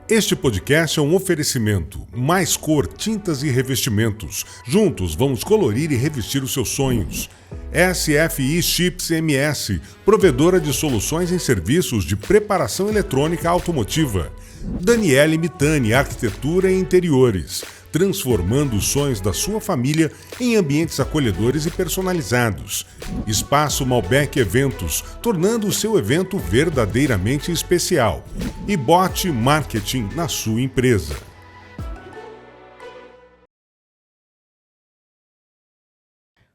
Este podcast é um oferecimento. Mais Cor Tintas e Revestimentos. Juntos vamos colorir e revestir os seus sonhos. SFI Chips MS, provedora de soluções em serviços de preparação eletrônica automotiva. Daniele Mitani, Arquitetura e Interiores, transformando os sonhos da sua família em ambientes acolhedores e personalizados. Espaço Malbec Eventos, tornando o seu evento verdadeiramente especial. E Bote Marketing na sua empresa.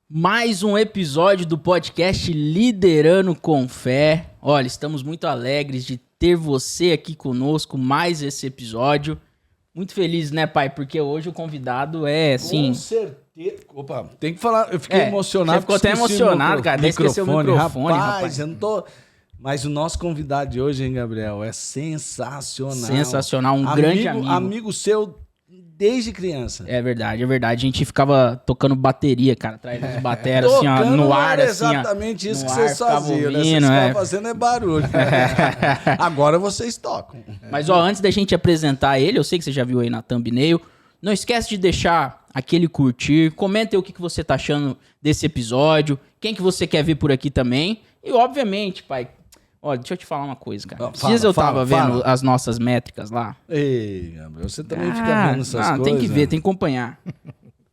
Mais um episódio do podcast Liderando com Fé. Olha, estamos muito alegres de ter você aqui conosco, mais esse episódio. Muito feliz, né, pai? Porque hoje o convidado é, assim... Com certeza. Opa, tem que falar. Eu fiquei emocionado. Você ficou até emocionado, cara. Até esqueceu o microfone, rapaz. Eu não tô... Mas o nosso convidado de hoje, hein, Gabriel, é sensacional. Sensacional, um grande amigo. Amigo seu desde criança. É verdade, é verdade. A gente ficava tocando bateria, cara, atrás das bateras, assim, ó, no ar, assim, ó. Exatamente isso que vocês faziam, né? Vocês estavam fazendo barulho. Agora vocês tocam. Mas, ó, antes da gente apresentar ele, eu sei que você já viu aí na thumbnail, não esquece de deixar aquele curtir, comenta aí o que você tá achando desse episódio, quem que você quer ver por aqui também. E, obviamente, pai... Olha, deixa eu te falar uma coisa, cara. Eu tava vendo as nossas métricas lá. Ei, Gabriel, você também fica vendo essas coisas. Tem que ver, tem que acompanhar.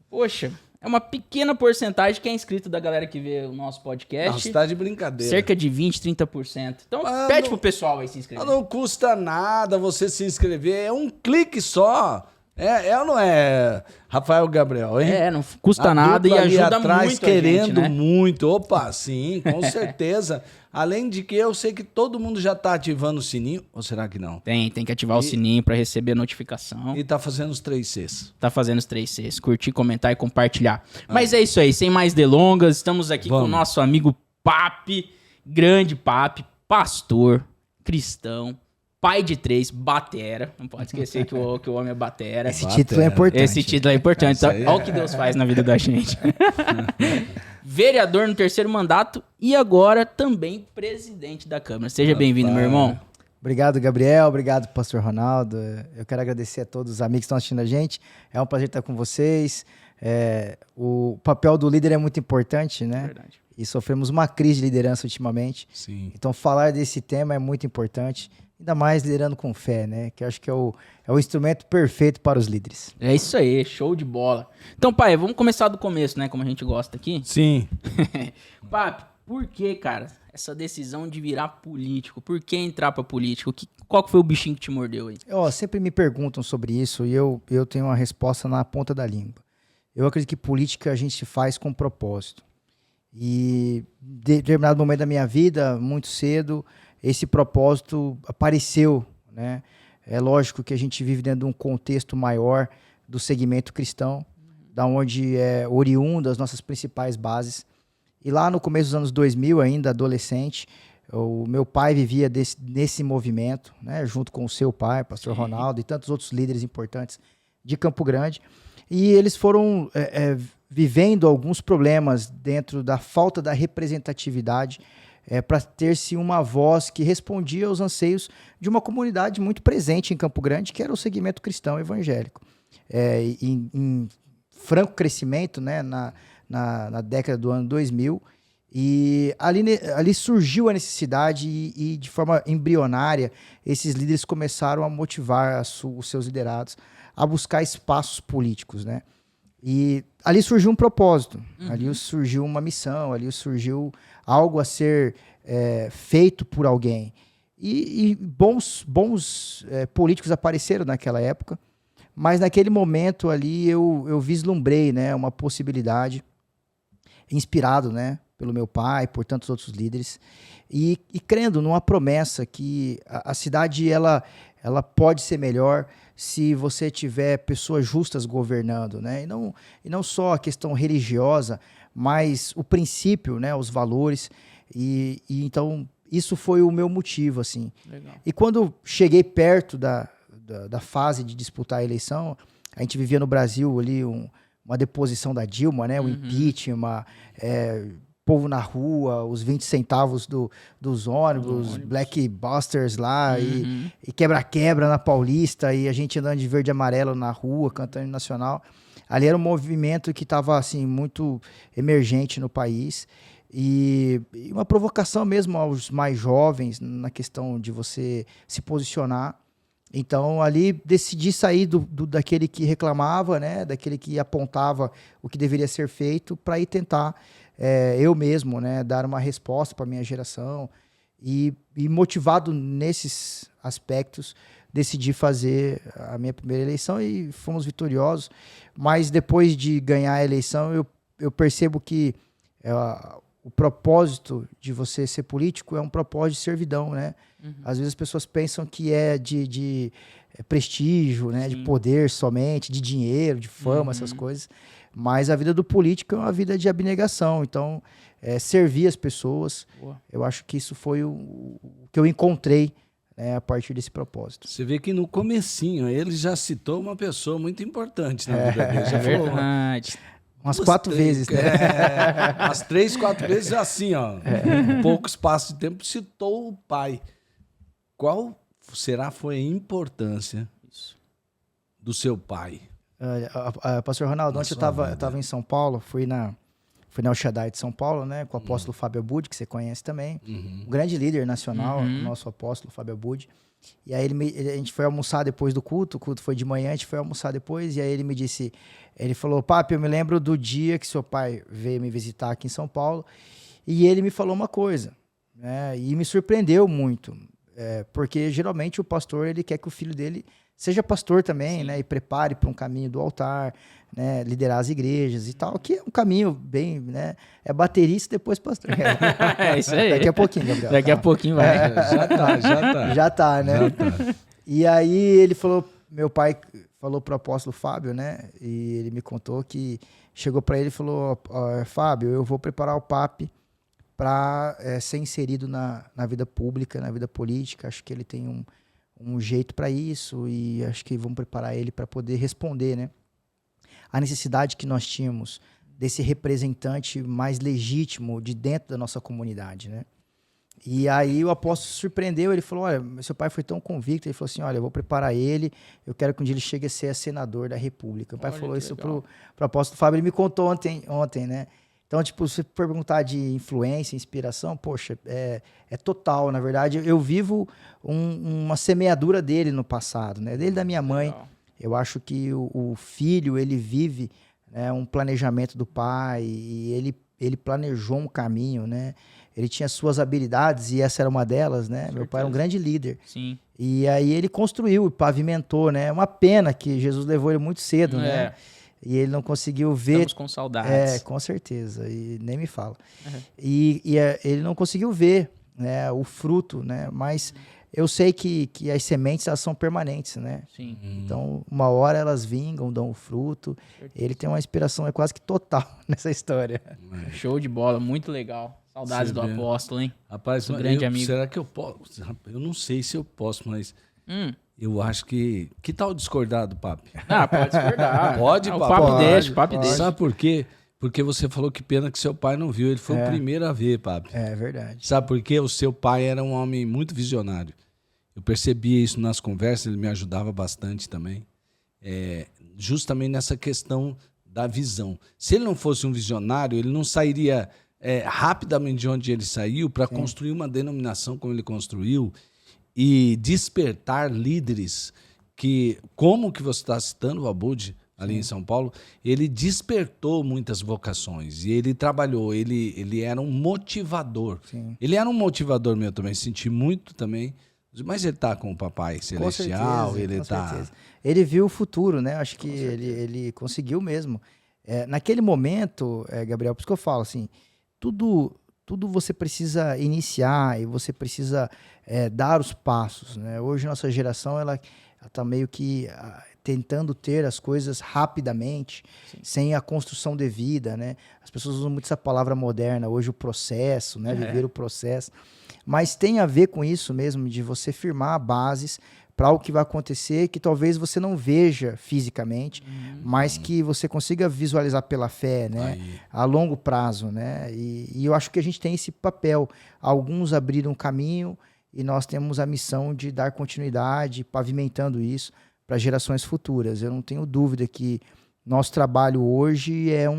Poxa, é uma pequena porcentagem que é inscrito da galera que vê o nosso podcast. Não, você tá de brincadeira. Cerca de 20, 30%. Então, pede pro pessoal aí se inscrever. Não custa nada você se inscrever, é um clique só. É ou não é, Rafael Gabriel, hein? Não custa nada e ajuda atrás, muito querendo a gente, né? muito. Opa, sim, com certeza. Além de que eu sei que todo mundo já tá ativando o sininho, ou será que não? Tem que ativar o sininho pra receber a notificação. E tá fazendo os 3 Cs. Tá fazendo os 3 Cs, curtir, comentar e compartilhar. Mas é isso aí, sem mais delongas, estamos aqui com o nosso amigo Papi, grande Papi, pastor, cristão, pai de 3, batera. Não pode esquecer que o homem é batera. Esse título é importante. Esse título é importante. Então, olha o que Deus faz na vida da gente. Vereador no 3º mandato e agora também presidente da Câmara. Seja bem-vindo, meu irmão. Obrigado, Gabriel. Obrigado, pastor Ronaldo. Eu quero agradecer a todos os amigos que estão assistindo a gente. É um prazer estar com vocês. O papel do líder é muito importante, né? Verdade. E sofremos uma crise de liderança ultimamente. Sim. Então, falar desse tema é muito importante. Ainda mais liderando com fé, né? Que eu acho que é o instrumento perfeito para os líderes. É isso aí, show de bola. Então, pai, vamos começar do começo, né? Como a gente gosta aqui. Sim. Papi, por que, cara, essa decisão de virar político? Por que entrar pra política? Qual que foi o bichinho que te mordeu aí? Sempre me perguntam sobre isso e eu tenho uma resposta na ponta da língua. Eu acredito que política a gente faz com propósito. E em determinado momento da minha vida, muito cedo, esse propósito apareceu, né? É lógico que a gente vive dentro de um contexto maior do segmento cristão, da onde é oriundo as nossas principais bases. E lá no começo dos anos 2000, ainda adolescente, o meu pai vivia nesse movimento, né? Junto com o seu pai, pastor Ronaldo, e tantos outros líderes importantes de Campo Grande. E eles foram vivendo alguns problemas dentro da falta da representatividade para ter-se uma voz que respondia aos anseios de uma comunidade muito presente em Campo Grande, que era o segmento cristão evangélico. Em franco crescimento, né, na década do ano 2000, e ali surgiu a necessidade e de forma embrionária, esses líderes começaram a motivar os seus liderados a buscar espaços políticos, né? E ali surgiu um propósito, ali surgiu uma missão, ali surgiu algo a ser feito por alguém. E bons políticos apareceram naquela época, mas naquele momento ali eu vislumbrei, né, uma possibilidade, inspirado, né, pelo meu pai, por tantos outros líderes, e crendo numa promessa que a cidade ela pode ser melhor se você tiver pessoas justas governando, né? E não só a questão religiosa, mas o princípio, né? Os valores. E então, isso foi o meu motivo, assim. Legal. E quando cheguei perto da fase de disputar a eleição, a gente vivia no Brasil ali uma deposição da Dilma, né? O impeachment, povo na rua, os 20 centavos dos ônibus, Black Busters lá, e quebra-quebra na Paulista, e a gente andando de verde e amarelo na rua, cantando hino nacional. Ali era um movimento que estava assim, muito emergente no país. E uma provocação mesmo aos mais jovens na questão de você se posicionar. Então, ali decidi sair daquele que reclamava, né, daquele que apontava o que deveria ser feito, para ir tentar eu mesmo, né, dar uma resposta para a minha geração. E motivado nesses aspectos, decidi fazer a minha primeira eleição e fomos vitoriosos. Mas depois de ganhar a eleição, eu percebo que o propósito de você ser político é um propósito de servidão, né? Às vezes as pessoas pensam que é de prestígio, né? De poder somente, de dinheiro, de fama, essas coisas. Mas a vida do político é uma vida de abnegação. Então, servir as pessoas, eu acho que isso foi o que eu encontrei, né, a partir desse propósito. Você vê que no comecinho ele já citou uma pessoa muito importante na vida dele. Já falou verdade. Umas 4 vezes, né? Umas 3, 4 vezes assim, ó. Em pouco espaço de tempo, citou o pai. Qual foi a importância do seu pai? Pastor Ronaldo, ontem eu estava em São Paulo, fui na El Shaddai de São Paulo, né, com o apóstolo Fábio Abud, que você conhece também, um grande líder nacional, nosso apóstolo Fábio Abud. E aí a gente foi almoçar depois do culto, o culto foi de manhã, a gente foi almoçar depois, e aí ele me disse, ele falou, papi, eu me lembro do dia que seu pai veio me visitar aqui em São Paulo, e ele me falou uma coisa, né, e me surpreendeu muito, porque geralmente o pastor, ele quer que o filho dele seja pastor também, né, e prepare para um caminho do altar, né, liderar as igrejas e tal, que é um caminho bem, né, é baterista e depois pastor. É isso aí. Daqui a pouquinho, Gabriel. Daqui a pouquinho vai. Já tá. Já tá, né? Já tá. E aí ele falou, meu pai falou pro apóstolo Fábio, né, e ele me contou que chegou para ele e falou, Fábio, eu vou preparar o papi para ser inserido na vida pública, na vida política, acho que ele tem um jeito para isso e acho que vamos preparar ele para poder responder, né, a necessidade que nós tínhamos desse representante mais legítimo de dentro da nossa comunidade, né? E aí o apóstolo se surpreendeu, ele falou, olha, seu pai foi tão convicto, ele falou assim, olha, eu vou preparar ele, eu quero que um dia ele chegue a ser senador da República. O pai falou isso pro apóstolo Fábio, ele me contou ontem, né? Então, tipo, se você perguntar de influência, inspiração, poxa, é total, na verdade. Eu vivo uma semeadura dele no passado, né? Dele, da minha mãe. Legal. Eu acho que o filho, ele vive, né, um planejamento do pai e ele planejou um caminho, né? Ele tinha suas habilidades e essa era uma delas, né? Meu pai era um grande líder. Sim. E aí ele construiu, pavimentou, né? Uma pena que Jesus levou ele muito cedo, né? E ele não conseguiu ver... Estamos com saudades. Com certeza, e nem me fala. Ele não conseguiu ver, né, o fruto, né? Mas eu sei que as sementes, elas são permanentes, né? Sim. Então, uma hora elas vingam, dão o fruto. Ele tem uma inspiração quase que total nessa história. Show de bola, muito legal. Saudades do apóstolo, hein? Rapaz, grande amigo. Será que eu posso? Eu não sei se eu posso, mas eu acho que... Que tal discordar do papi? Pode discordar. Pode, o papi? papo deixa, o papo deixa. Sabe por quê? Porque você falou que pena que seu pai não viu. Ele foi o primeiro a ver, papi. É verdade. Sabe por quê? O seu pai era um homem muito visionário. Eu percebia isso nas conversas, ele me ajudava bastante também. Justamente nessa questão da visão. Se ele não fosse um visionário, ele não sairia rapidamente de onde ele saiu para construir uma denominação como ele construiu e despertar líderes que, como que você está citando o Abud ali em São Paulo, ele despertou muitas vocações e ele trabalhou, ele era um motivador. Sim. Ele era um motivador meu também, senti muito também. Mas ele está com o Papai Celestial, Ele viu o futuro, né? Acho que ele conseguiu mesmo. Naquele momento, Gabriel, por isso que eu falo assim, tudo você precisa iniciar e você precisa dar os passos, né? Hoje nossa geração ela está meio que tentando ter as coisas rapidamente, sem a construção devida, né? As pessoas usam muito essa palavra moderna hoje, o processo, né? Viver o processo. Mas tem a ver com isso mesmo, de você firmar bases para o que vai acontecer, que talvez você não veja fisicamente, mas que você consiga visualizar pela fé, né? A longo prazo, né? E eu acho que a gente tem esse papel. Alguns abriram caminho e nós temos a missão de dar continuidade, pavimentando isso para gerações futuras. Eu não tenho dúvida que nosso trabalho hoje é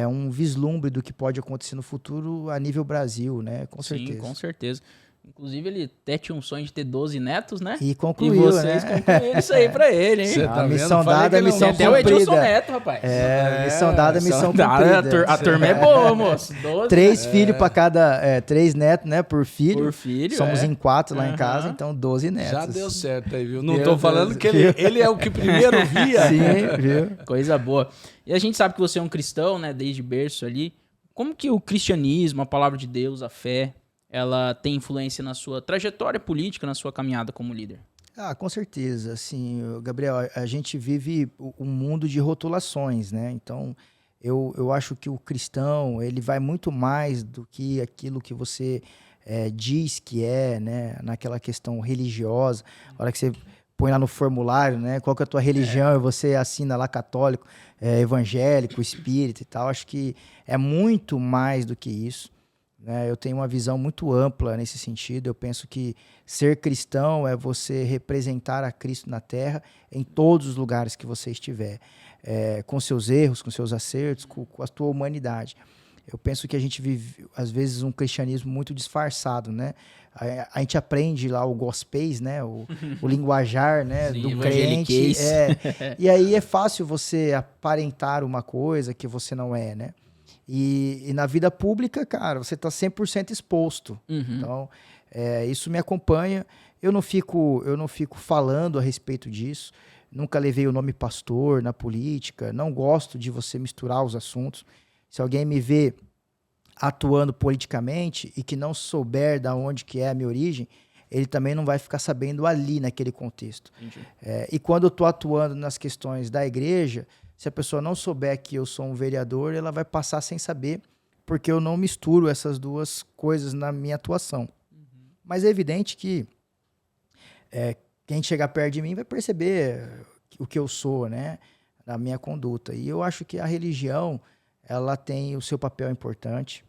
um vislumbre do que pode acontecer no futuro a nível Brasil, né? Com certeza. Sim, com certeza. Inclusive, ele até tinha um sonho de ter 12 netos, né? E concluiu, e vocês né? concluíram isso aí pra ele, hein? Você tá A vendo? missão Falei dada, que ele missão não- Até o Edilson cumprida. Neto, rapaz. Missão dada, missão Dada, cumprida. a turma é boa, moço. 12, 3 filhos para cada... 3 netos, né? Por filho. por filho. Somos em 4 lá em Aham. casa, então 12 netos. Já deu certo aí, viu? Não Meu tô falando Deus. que ele é o que primeiro via. Sim, viu? Coisa boa. E a gente sabe que você é um cristão, né? Desde berço ali. Como que o cristianismo, a palavra de Deus, a fé, ela tem influência na sua trajetória política, na sua caminhada como líder? Ah, com certeza. Assim, Gabriel, a gente vive um mundo de rotulações, né? Então, eu acho que o cristão, ele vai muito mais do que aquilo que você diz que é, né? Naquela questão religiosa. A hora que você põe lá no formulário, né? Qual que é a tua religião? E você assina lá católico, evangélico, espírita e tal. Acho que é muito mais do que isso. Eu tenho uma visão muito ampla nesse sentido. Eu penso que ser cristão é você representar a Cristo na terra em todos os lugares que você estiver, com seus erros, com seus acertos, com a tua humanidade. Eu penso que a gente vive, às vezes, um cristianismo muito disfarçado, né? A gente aprende lá o gospês, né? O linguajar, né? Sim, do crente. evangeliquez. E aí é fácil você aparentar uma coisa que você não é, né? E na vida pública, cara, você está 100% exposto. Uhum. Então, isso me acompanha. Eu não fico falando a respeito disso. Nunca levei o nome pastor na política. Não gosto de você misturar os assuntos. Se alguém me vê atuando politicamente e que não souber de onde que é a minha origem, ele também não vai ficar sabendo ali naquele contexto. E quando eu estou atuando nas questões da igreja, se a pessoa não souber que eu sou um vereador, ela vai passar sem saber, porque eu não misturo essas duas coisas na minha atuação. Mas é evidente que quem chegar perto de mim vai perceber o que eu sou, né? Na minha conduta. E eu acho que a religião, ela tem o seu papel importante,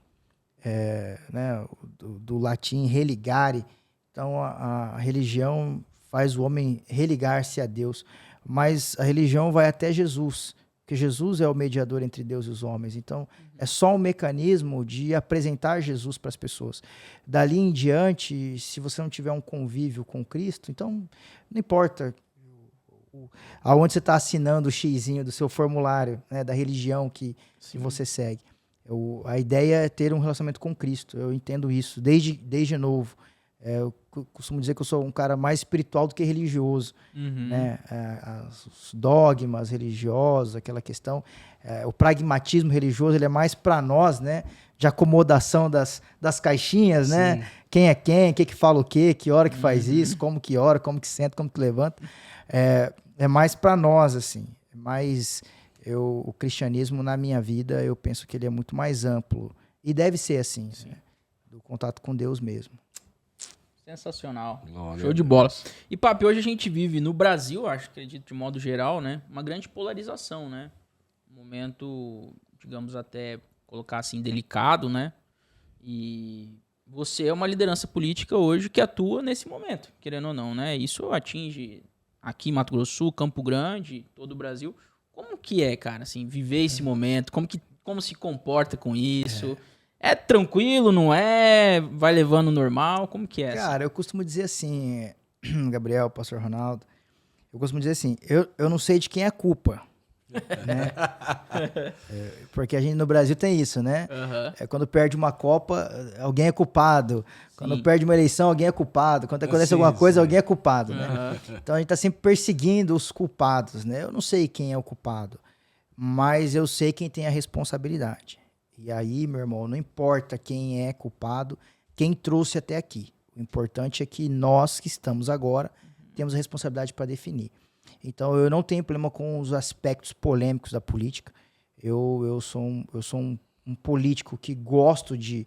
né? Do latim religare. Então, a religião faz o homem religar-se a Deus. Mas a religião vai até Jesus, porque Jesus é o mediador entre Deus e os homens. Então, é só um mecanismo de apresentar Jesus para as pessoas. Dali em diante, se você não tiver um convívio com Cristo, então não importa aonde você está assinando o xizinho do seu formulário, né, da religião que você segue. A ideia é ter um relacionamento com Cristo. Eu entendo isso desde novo. Eu costumo dizer que eu sou um cara mais espiritual do que religioso. Né? Os dogmas religiosos, aquela questão. O pragmatismo religioso, ele é mais para nós, né? De acomodação das caixinhas, né? Quem é quem, que fala o quê, que hora que faz isso, como que ora, como que senta, como que levanta. É mais para nós, assim. Mas o cristianismo, na minha vida, eu penso que ele é muito mais amplo. E deve ser assim, né? Do contato com Deus mesmo. Sensacional. Glória Show de bola. E, Papi, hoje a gente vive no Brasil, acredito de modo geral, né? Uma grande polarização, né? Um momento, digamos, até colocar assim, delicado, né? E você é uma liderança política hoje que atua nesse momento, querendo ou não, né? Isso atinge aqui em Mato Grosso do Sul, Campo Grande, todo o Brasil. Como que é, cara, assim, viver esse momento? Como se comporta com isso? É tranquilo, não é? Vai levando normal? Como que é? Cara, eu costumo dizer assim, Gabriel, pastor Ronaldo, eu costumo dizer assim, eu não sei de quem é a culpa, né? Porque a gente no Brasil tem isso, né? Quando perde uma Copa, alguém é culpado. Quando perde uma eleição, alguém é culpado. Quando acontece alguma coisa, alguém é culpado, né? Então a gente tá sempre perseguindo os culpados, né? Eu não sei quem é o culpado, mas eu sei quem tem a responsabilidade. E aí, meu irmão, não importa quem é culpado, quem trouxe até aqui. O importante é que nós que estamos agora temos a responsabilidade para definir. Então, eu não tenho problema com os aspectos polêmicos da política. Eu sou um político que gosto de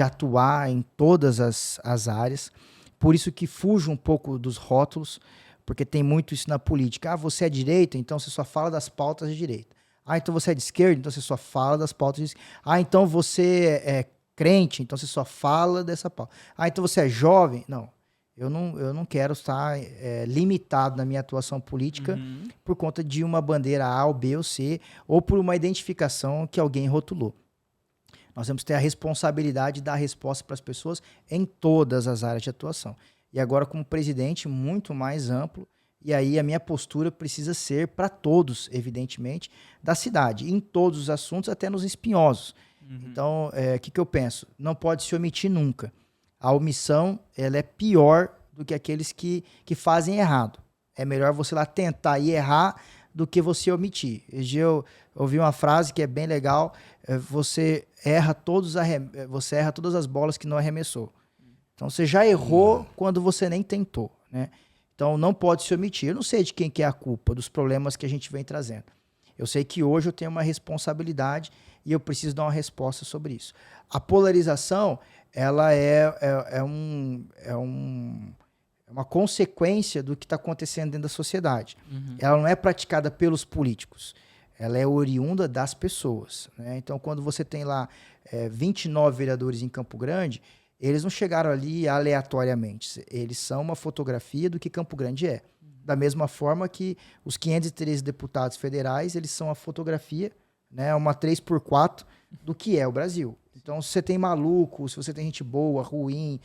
atuar em todas as áreas. Por isso que fujo um pouco dos rótulos, Porque tem muito isso na política. Ah, você é direita, então você só fala das pautas de direita. Ah, então você é de esquerda, então você só fala das pautas de esquerda. Ah, então você é crente, então você só fala dessa pauta. Ah, então você é jovem? Não. Eu não quero estar limitado na minha atuação política por conta de uma bandeira A, ou B ou C, ou por uma identificação que alguém rotulou. Nós temos que ter a responsabilidade de dar resposta para as pessoas em todas as áreas de atuação. E agora, como presidente, muito mais amplo, e aí a minha postura precisa ser para todos, evidentemente, da cidade, em todos os assuntos, até nos espinhosos. Então, o que eu penso? Não pode se omitir nunca. A omissão, ela é pior do que aqueles que fazem errado. É melhor você lá tentar e errar do que você omitir. Eu ouvi uma frase que é bem legal, você erra todas as bolas que não arremessou. Então, você já errou quando você nem tentou, né? Então, não pode se omitir. Eu não sei de quem que é a culpa dos problemas que a gente vem trazendo. Eu sei que hoje eu tenho uma responsabilidade e eu preciso dar uma resposta sobre isso. A polarização, ela é uma consequência do que está acontecendo dentro da sociedade. Ela não é praticada pelos políticos. Ela é oriunda das pessoas, né? Então, quando você tem lá 29 vereadores em Campo Grande, eles não chegaram ali aleatoriamente. Eles são uma fotografia do que Campo Grande é. Da mesma forma que os 513 deputados federais, eles são a fotografia, né, uma 3x4 do que é o Brasil. Então, se você tem maluco, se você tem gente boa, ruim,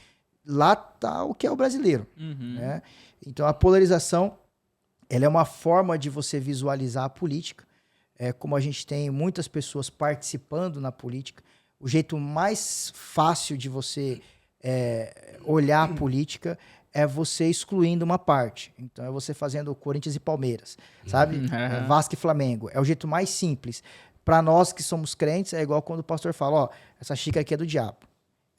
lá tá o que é o brasileiro. Né? Então, a polarização, ela é uma forma de você visualizar a política. Como a gente tem muitas pessoas participando na política, o jeito mais fácil de você olhar a política é você excluindo uma parte. Então, é você fazendo Corinthians e Palmeiras, sabe? Vasco e Flamengo. É o jeito mais simples. Para nós que somos crentes, é igual quando o pastor fala, essa xícara aqui é do diabo.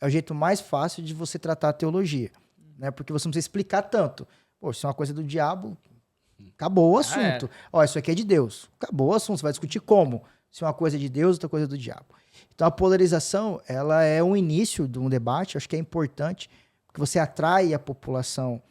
É o jeito mais fácil de você tratar a teologia, né? Porque você não precisa explicar tanto. Pô, se é uma coisa do diabo, acabou o assunto. Isso aqui é de Deus. Acabou o assunto. Você vai discutir como. Se uma coisa é de Deus, outra coisa é do diabo. Então, a polarização, ela é o início de um debate. Acho que é importante, porque você atrai a população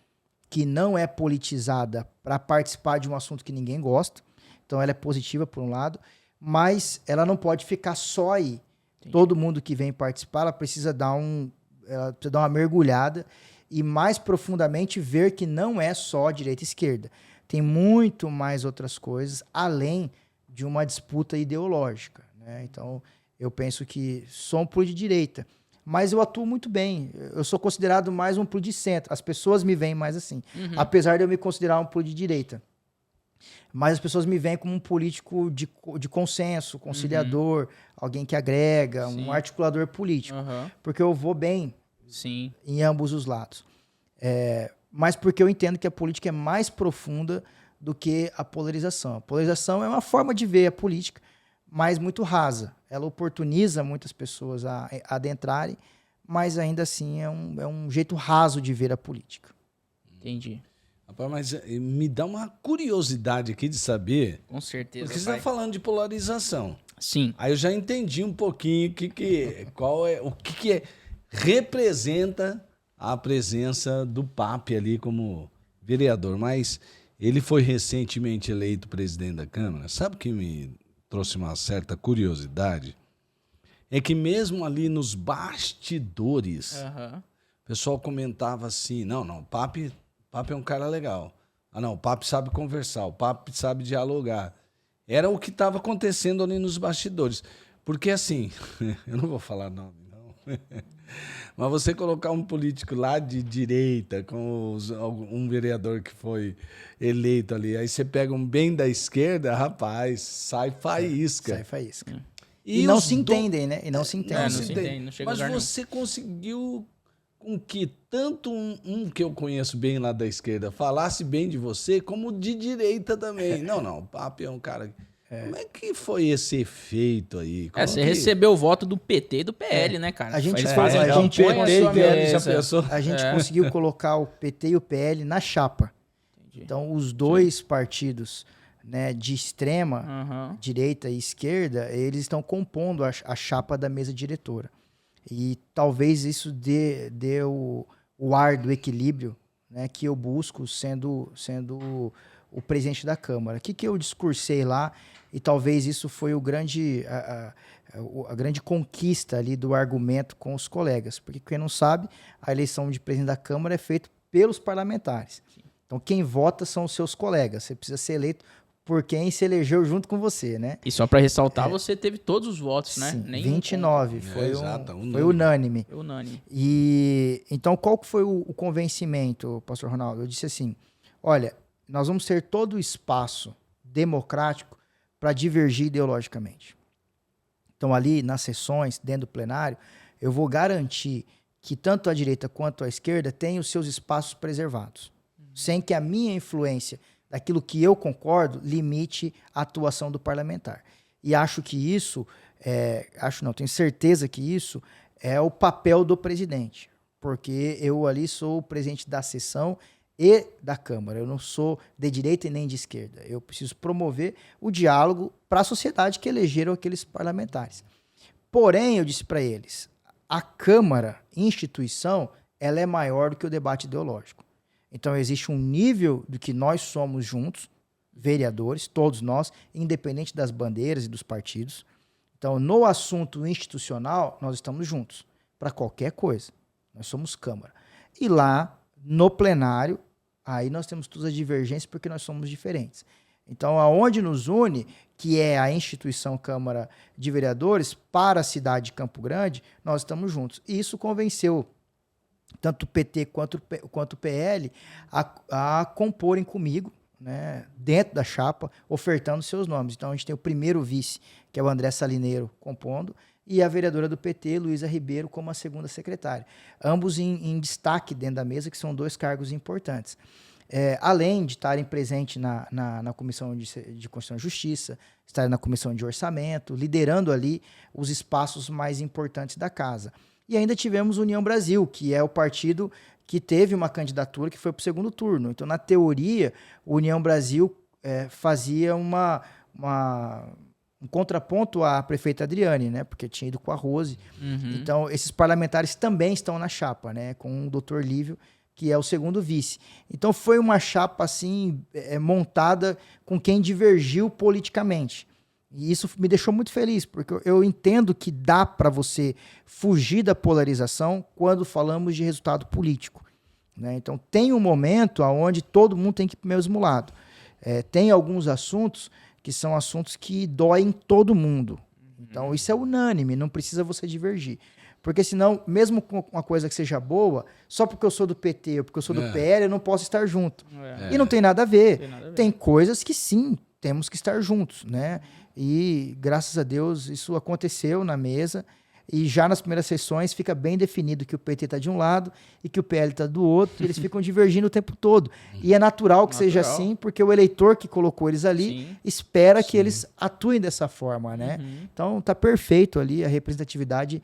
que não é politizada para participar de um assunto que ninguém gosta. Então, ela é positiva, por um lado, mas ela não pode ficar só aí. Entendi. Todo mundo que vem participar, ela precisa dar uma mergulhada e mais profundamente ver que não é só direita e esquerda. Tem muito mais outras coisas além de uma disputa ideológica, né? Então, eu penso que sou um político de direita, mas eu atuo muito bem. Eu sou considerado mais um político de centro. As pessoas me veem mais assim, apesar de eu me considerar um político de direita. Mas as pessoas me veem como um político de consenso, conciliador, alguém que agrega, um articulador político. Porque eu vou bem em ambos os lados. Mas porque eu entendo que a política é mais profunda do que a polarização. A polarização é uma forma de ver a política, mas muito rasa. Ela oportuniza muitas pessoas a adentrarem, mas ainda assim é um jeito raso de ver a política. Entendi. Rapaz, mas me dá uma curiosidade aqui de saber. Com certeza. Porque você está falando de polarização. Sim. Aí eu já entendi um pouquinho o que representa a presença do Pape ali como vereador. Mas ele foi recentemente eleito presidente da Câmara. Sabe o que me trouxe uma certa curiosidade? É que mesmo ali nos bastidores, o pessoal comentava assim, não, o Pape é um cara legal. O Pape sabe conversar, o Pape sabe dialogar. Era o que estava acontecendo ali nos bastidores. Porque assim, eu não vou falar nome, não. Mas você colocar um político lá de direita, com um vereador que foi eleito ali, aí você pega um bem da esquerda, rapaz, sai faísca. Sai faísca. E não se entendem, né? E não se entendem. Não se entendem, não chega a Mas lugar você conseguiu com que tanto um que eu conheço bem lá da esquerda falasse bem de você, como de direita também. Não, o Pape é um cara... Como é que foi esse efeito aí? Você recebeu o voto do PT e do PL, né, cara? A gente conseguiu colocar o PT e o PL na chapa. Entendi. Então, os dois partidos, né, de extrema, direita e esquerda, eles estão compondo a chapa da mesa diretora. E talvez isso dê o ar do equilíbrio, né, que eu busco sendo o presidente da Câmara. O que eu discursei lá, e talvez isso foi a grande conquista ali do argumento com os colegas, porque quem não sabe, a eleição de presidente da Câmara é feita pelos parlamentares. Sim. Então quem vota são os seus colegas, você precisa ser eleito por quem se elegeu junto com você, né? E só para ressaltar, você teve todos os votos, né? Sim, Nem 29, foi unânime. Foi unânime. E então qual que foi o convencimento, pastor Ronaldo? Eu disse assim, olha, nós vamos ter todo o espaço democrático para divergir ideologicamente. Então ali nas sessões, dentro do plenário, eu vou garantir que tanto a direita quanto a esquerda tenham os seus espaços preservados, sem que a minha influência daquilo que eu concordo limite a atuação do parlamentar. E acho que isso, tenho certeza que isso é o papel do presidente, porque eu ali sou o presidente da sessão e da Câmara. Eu não sou de direita e nem de esquerda. Eu preciso promover o diálogo para a sociedade que elegeram aqueles parlamentares. Porém, eu disse para eles, a Câmara, instituição, ela é maior do que o debate ideológico. Então, existe um nível do que nós somos juntos, vereadores, todos nós, independente das bandeiras e dos partidos. Então, no assunto institucional, nós estamos juntos, para qualquer coisa. Nós somos Câmara. E lá, no plenário, aí nós temos todas as divergências porque nós somos diferentes. Então, aonde nos une, que é a instituição Câmara de Vereadores, para a cidade de Campo Grande, nós estamos juntos. E isso convenceu tanto o PT quanto o PL a comporem comigo, né, dentro da chapa, ofertando seus nomes. Então, a gente tem o primeiro vice, que é o André Salineiro, compondo, e a vereadora do PT, Luísa Ribeiro, como a segunda secretária. Ambos em destaque dentro da mesa, que são 2 cargos importantes. Além de estarem presentes na Comissão de Constituição e Justiça, estarem na Comissão de Orçamento, liderando ali os espaços mais importantes da casa. E ainda tivemos União Brasil, que é o partido que teve uma candidatura que foi para o segundo turno. Então, na teoria, o União Brasil fazia um contraponto à prefeita Adriane, né? Porque tinha ido com a Rose. Uhum. Então, esses parlamentares também estão na chapa, né? Com o doutor Lívio, que é o segundo vice. Então, foi uma chapa assim, montada com quem divergiu politicamente. E isso me deixou muito feliz, porque eu entendo que dá para você fugir da polarização quando falamos de resultado político, né? Então, tem um momento onde todo mundo tem que ir para o mesmo lado. Tem alguns assuntos que são assuntos que doem todo mundo. Então, isso é unânime, não precisa você divergir. Porque senão, mesmo com uma coisa que seja boa, só porque eu sou do PT ou porque eu sou do PL, eu não posso estar junto. E não tem nada a ver. Tem coisas que sim, temos que estar juntos, né? E, graças a Deus, isso aconteceu na mesa. E já nas primeiras sessões fica bem definido que o PT está de um lado e que o PL está do outro. E eles ficam divergindo o tempo todo. E é natural que seja assim, porque o eleitor que colocou eles ali espera que eles atuem dessa forma, né? Então, está perfeito ali a representatividade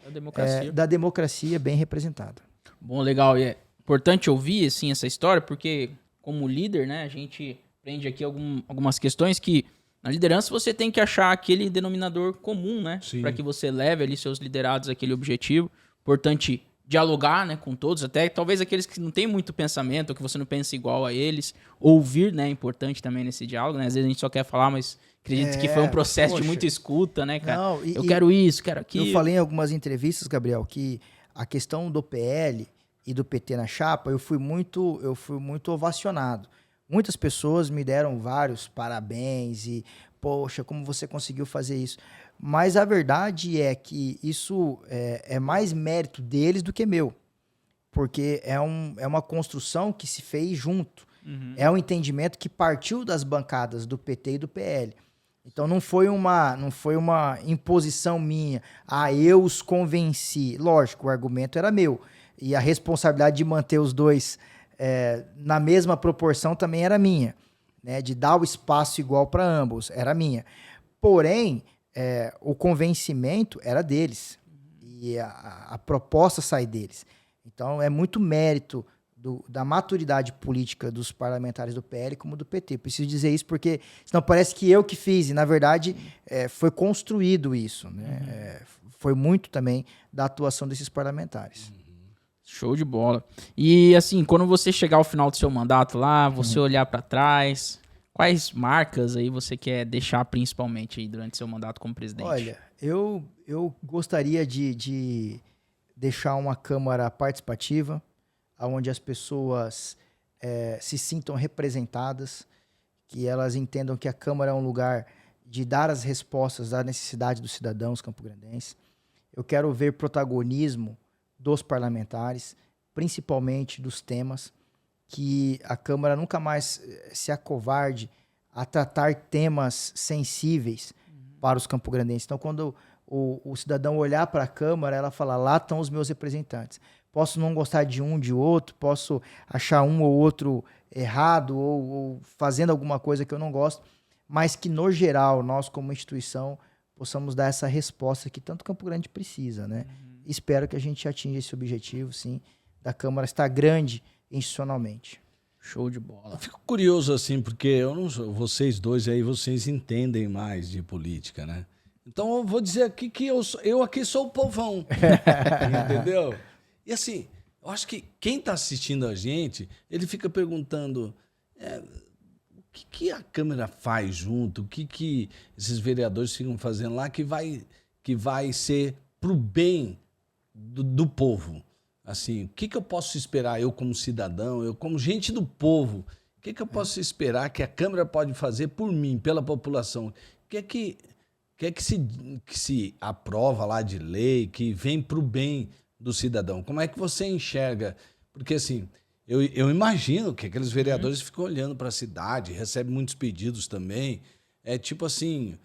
da democracia bem representada. Bom, legal. E é importante ouvir assim, essa história, porque como líder, né, a gente aprende aqui algumas questões que na liderança você tem que achar aquele denominador comum, né? Para que você leve ali seus liderados àquele objetivo. Importante dialogar, né, com todos, até talvez aqueles que não têm muito pensamento, ou que você não pensa igual a eles. Ouvir, né, é importante também nesse diálogo, né? Às vezes a gente só quer falar, mas acredito que foi um processo de muita escuta, né, cara? Não, eu quero isso, quero aquilo. Eu falei em algumas entrevistas, Gabriel, que a questão do PL e do PT na chapa, eu fui muito ovacionado. Muitas pessoas me deram vários parabéns e, poxa, como você conseguiu fazer isso? Mas a verdade é que isso é mais mérito deles do que meu. Porque é uma construção que se fez junto. É um entendimento que partiu das bancadas do PT e do PL. Então não foi uma imposição minha. Eu os convenci. Lógico, o argumento era meu. E a responsabilidade de manter os dois na mesma proporção também era minha, né? De dar o espaço igual para ambos, era minha. Porém, o convencimento era deles. E a proposta sai deles. Então, é muito mérito da maturidade política dos parlamentares do PL como do PT. Preciso dizer isso porque senão parece que eu que fiz. E, na verdade, foi construído isso, né? Foi muito também da atuação desses parlamentares. Show de bola. E assim, quando você chegar ao final do seu mandato lá, você olhar pra trás, quais marcas aí você quer deixar principalmente aí durante seu mandato como presidente? Olha, eu gostaria de deixar uma Câmara participativa, onde as pessoas se sintam representadas, que elas entendam que a Câmara é um lugar de dar as respostas à necessidade dos cidadãos campograndenses. Eu quero ver protagonismo dos parlamentares, principalmente dos temas, que a Câmara nunca mais se acovarde a tratar temas sensíveis para os campograndenses. Então, quando o cidadão olhar para a Câmara, ela fala, lá estão os meus representantes. Posso não gostar de um, de outro, posso achar um ou outro errado ou fazendo alguma coisa que eu não gosto, mas que, no geral, nós, como instituição, possamos dar essa resposta que tanto Campo Grande precisa, né? Espero que a gente atinja esse objetivo, sim, da Câmara estar grande institucionalmente. Show de bola. Eu fico curioso assim, porque eu não sou, vocês dois aí, vocês entendem mais de política, né? Então eu vou dizer aqui que eu aqui sou o povão, entendeu? E assim, eu acho que quem está assistindo a gente, ele fica perguntando o que a Câmara faz junto, o que esses vereadores ficam fazendo lá que vai ser pro bem do povo. Assim, o que eu posso esperar, eu como cidadão, eu como gente do povo, o que eu posso esperar que a Câmara pode fazer por mim, pela população? O que se aprova lá de lei, que vem para o bem do cidadão? Como é que você enxerga? Porque assim, eu imagino que aqueles vereadores ficam olhando para a cidade, recebem muitos pedidos também. É tipo assim,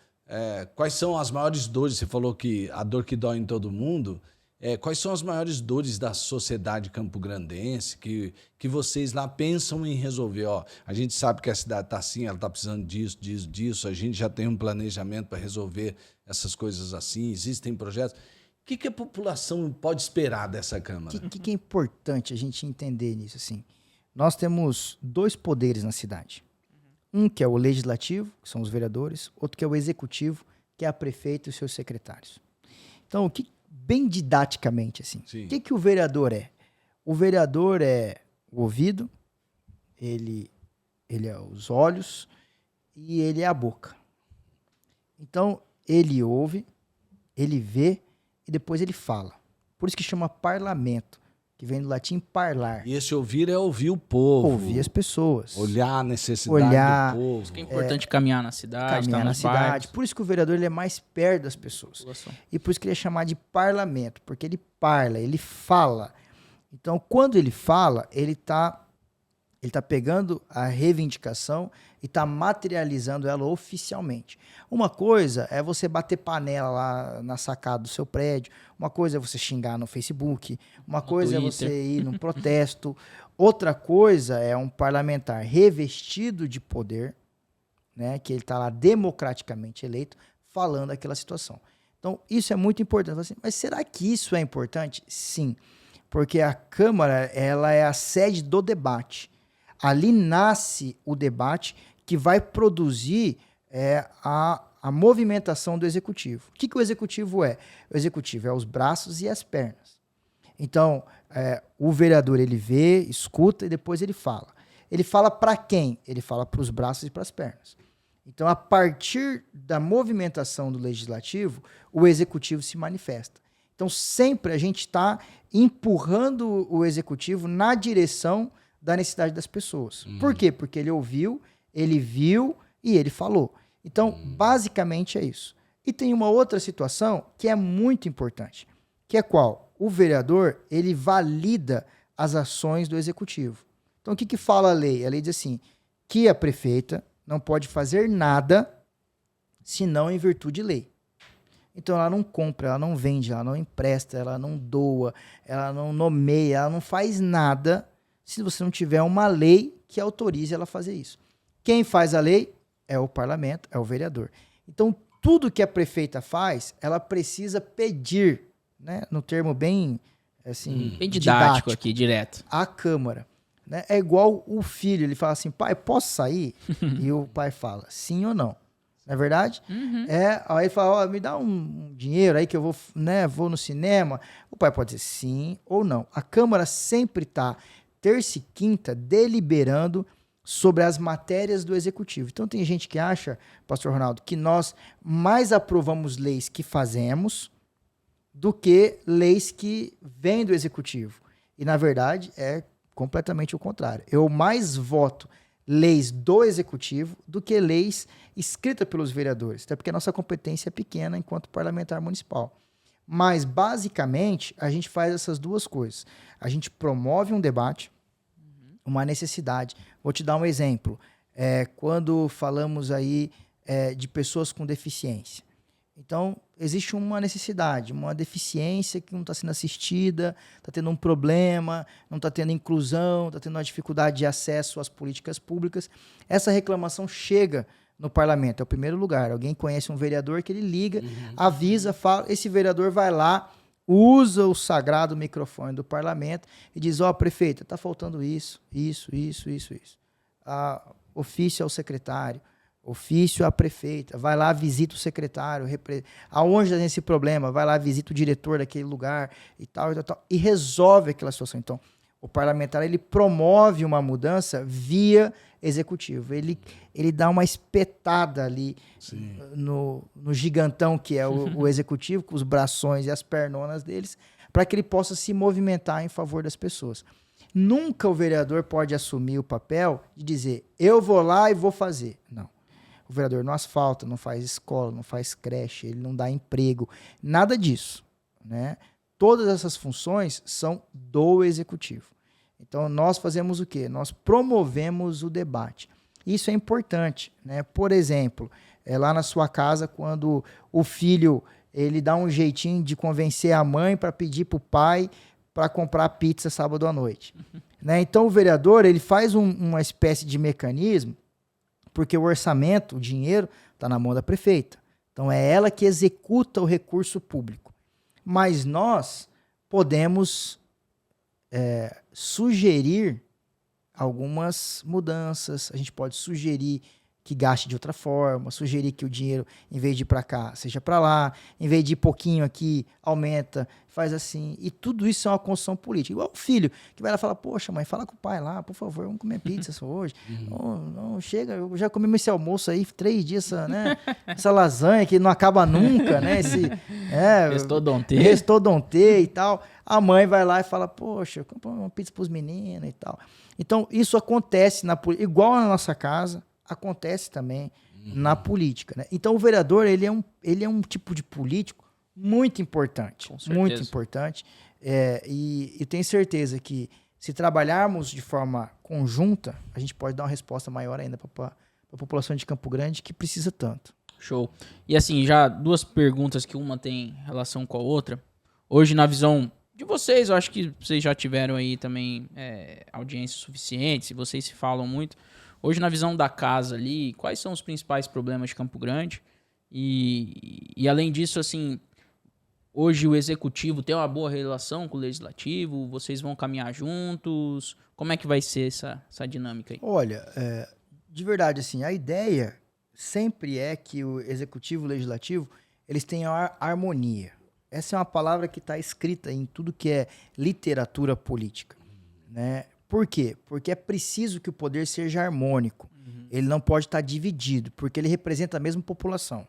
quais são as maiores dores? Você falou que a dor que dói em todo mundo. Quais são as maiores dores da sociedade campograndense que vocês lá pensam em resolver? Ó, a gente sabe que a cidade está assim, ela está precisando disso, a gente já tem um planejamento para resolver essas coisas assim, existem projetos. O que a população pode esperar dessa Câmara? O que é importante a gente entender nisso? Assim, nós temos 2 poderes na cidade. Um que é o legislativo, que são os vereadores, outro que é o executivo, que é a prefeita e os seus secretários. Então, bem didaticamente, assim, o que o vereador é? O vereador é o ouvido, ele é os olhos e ele é a boca. Então, ele ouve, ele vê e depois ele fala. Por isso que chama parlamento, que vem do latim parlar. E esse ouvir é ouvir o povo. Ouvir as pessoas. Olhar a necessidade do povo. Por isso que é importante caminhar na cidade, Caminhar na cidade. bairros. Por isso que o vereador ele é mais perto das pessoas. E por isso que ele é chamado de parlamento, porque ele parla, ele fala. Então, quando ele fala, ele tá pegando a reivindicação e está materializando ela oficialmente. Uma coisa é você bater panela lá na sacada do seu prédio, uma coisa é você xingar no Facebook, uma coisa Twitter. é você ir num protesto, outra coisa é um parlamentar revestido de poder, né, que ele está lá democraticamente eleito, falando aquela situação. Então, isso é muito importante. Assim, mas será que isso é importante? Sim, porque a Câmara ela é a sede do debate. Ali nasce o debate que vai produzir a movimentação do executivo. O que o executivo é? O executivo é os braços e as pernas. Então, o vereador ele vê, escuta e depois ele fala. Ele fala para quem? Ele fala para os braços e para as pernas. Então, a partir da movimentação do legislativo, o executivo se manifesta. Então, sempre a gente está empurrando o executivo na direção da necessidade das pessoas. Por quê? Porque ele ouviu, ele viu e ele falou. Então, basicamente é isso. E tem uma outra situação que é muito importante, que é qual? O vereador, ele valida as ações do executivo. Então, o que fala a lei? A lei diz assim, que a prefeita não pode fazer nada senão em virtude de lei. Então, ela não compra, ela não vende, ela não empresta, ela não doa, ela não nomeia, ela não faz nada se você não tiver uma lei que autorize ela a fazer isso. Quem faz a lei é o parlamento, é o vereador. Então, tudo que a prefeita faz, ela precisa pedir, né, no termo bem, assim, bem didático aqui, direto. à Câmara. Né? É igual o filho, ele fala assim, pai, posso sair? E o pai fala, sim ou não. não é verdade? Aí ele fala, me dá um dinheiro aí que eu vou, né, vou no cinema. O pai pode dizer sim ou não. A Câmara sempre está, terça e quinta, deliberando sobre as matérias do Executivo. Então tem gente que acha, pastor Ronaldo, que nós mais aprovamos leis que fazemos do que leis que vêm do Executivo. E, na verdade, é completamente o contrário. Eu mais voto leis do Executivo do que leis escritas pelos vereadores, até porque a nossa competência é pequena enquanto parlamentar municipal. Mas, basicamente, a gente faz essas duas coisas. A gente promove um debate, uma necessidade. Vou te dar um exemplo. Quando falamos aí de pessoas com deficiência. Então, existe uma necessidade, uma deficiência que não está sendo assistida, está tendo um problema, não está tendo inclusão, está tendo uma dificuldade de acesso às políticas públicas. Essa reclamação chega no parlamento, é o primeiro lugar. Alguém conhece um vereador que ele liga, avisa, fala, esse vereador vai lá, usa o sagrado microfone do parlamento e diz, prefeita, está faltando isso. Ofício ao secretário, ofício à prefeita, vai lá, visita o secretário, aonde tem esse problema, vai lá, visita o diretor daquele lugar e tal, e resolve aquela situação. Então, o parlamentar, ele promove uma mudança via executivo. Ele dá uma espetada ali no gigantão que é o executivo, com os brações e as pernonas deles, para que ele possa se movimentar em favor das pessoas. Nunca o vereador pode assumir o papel de dizer, eu vou lá e vou fazer. Não. O vereador não asfalta, não faz escola, não faz creche, ele não dá emprego, nada disso, né? Todas essas funções são do executivo. Então, nós fazemos o quê? Nós promovemos o debate. Isso é importante, né? Por exemplo, lá na sua casa, quando o filho ele dá um jeitinho de convencer a mãe para pedir para o pai para comprar pizza sábado à noite. Né? Então, o vereador ele faz uma espécie de mecanismo, porque o orçamento, o dinheiro, está na mão da prefeita. Então, é ela que executa o recurso público. Mas nós podemos sugerir algumas mudanças, a gente pode sugerir que gaste de outra forma, sugerir que o dinheiro, em vez de ir para cá, seja para lá, em vez de ir pouquinho aqui, aumenta, faz assim. E tudo isso é uma construção política. Igual o filho, que vai lá e fala, poxa, mãe, fala com o pai lá, por favor, vamos comer pizza só hoje. Não, chega, eu já comi esse almoço aí, 3 dias, essa lasanha que não acaba nunca, né? Restauranté e tal. A mãe vai lá e fala, poxa, compra uma pizza para os meninos e tal. Então, isso acontece igual na nossa casa, acontece também na política, né? Então, o vereador, ele é um tipo de político muito importante. Com certeza. Muito importante. E tenho certeza que, se trabalharmos de forma conjunta, a gente pode dar uma resposta maior ainda para a população de Campo Grande, que precisa tanto. Show. E assim, já 2 perguntas que uma tem relação com a outra. Hoje, na visão de vocês, eu acho que vocês já tiveram aí também audiência suficiente, se vocês se falam muito. Hoje, na visão da casa ali, quais são os principais problemas de Campo Grande? E além disso, assim, hoje o executivo tem uma boa relação com o legislativo? Vocês vão caminhar juntos? Como é que vai ser essa dinâmica aí? Olha, de verdade, assim, a ideia sempre é que o executivo e o legislativo, eles tenham harmonia. Essa é uma palavra que está escrita em tudo que é literatura política, né? Por quê? Porque é preciso que o poder seja harmônico. Ele não pode estar dividido, porque ele representa a mesma população.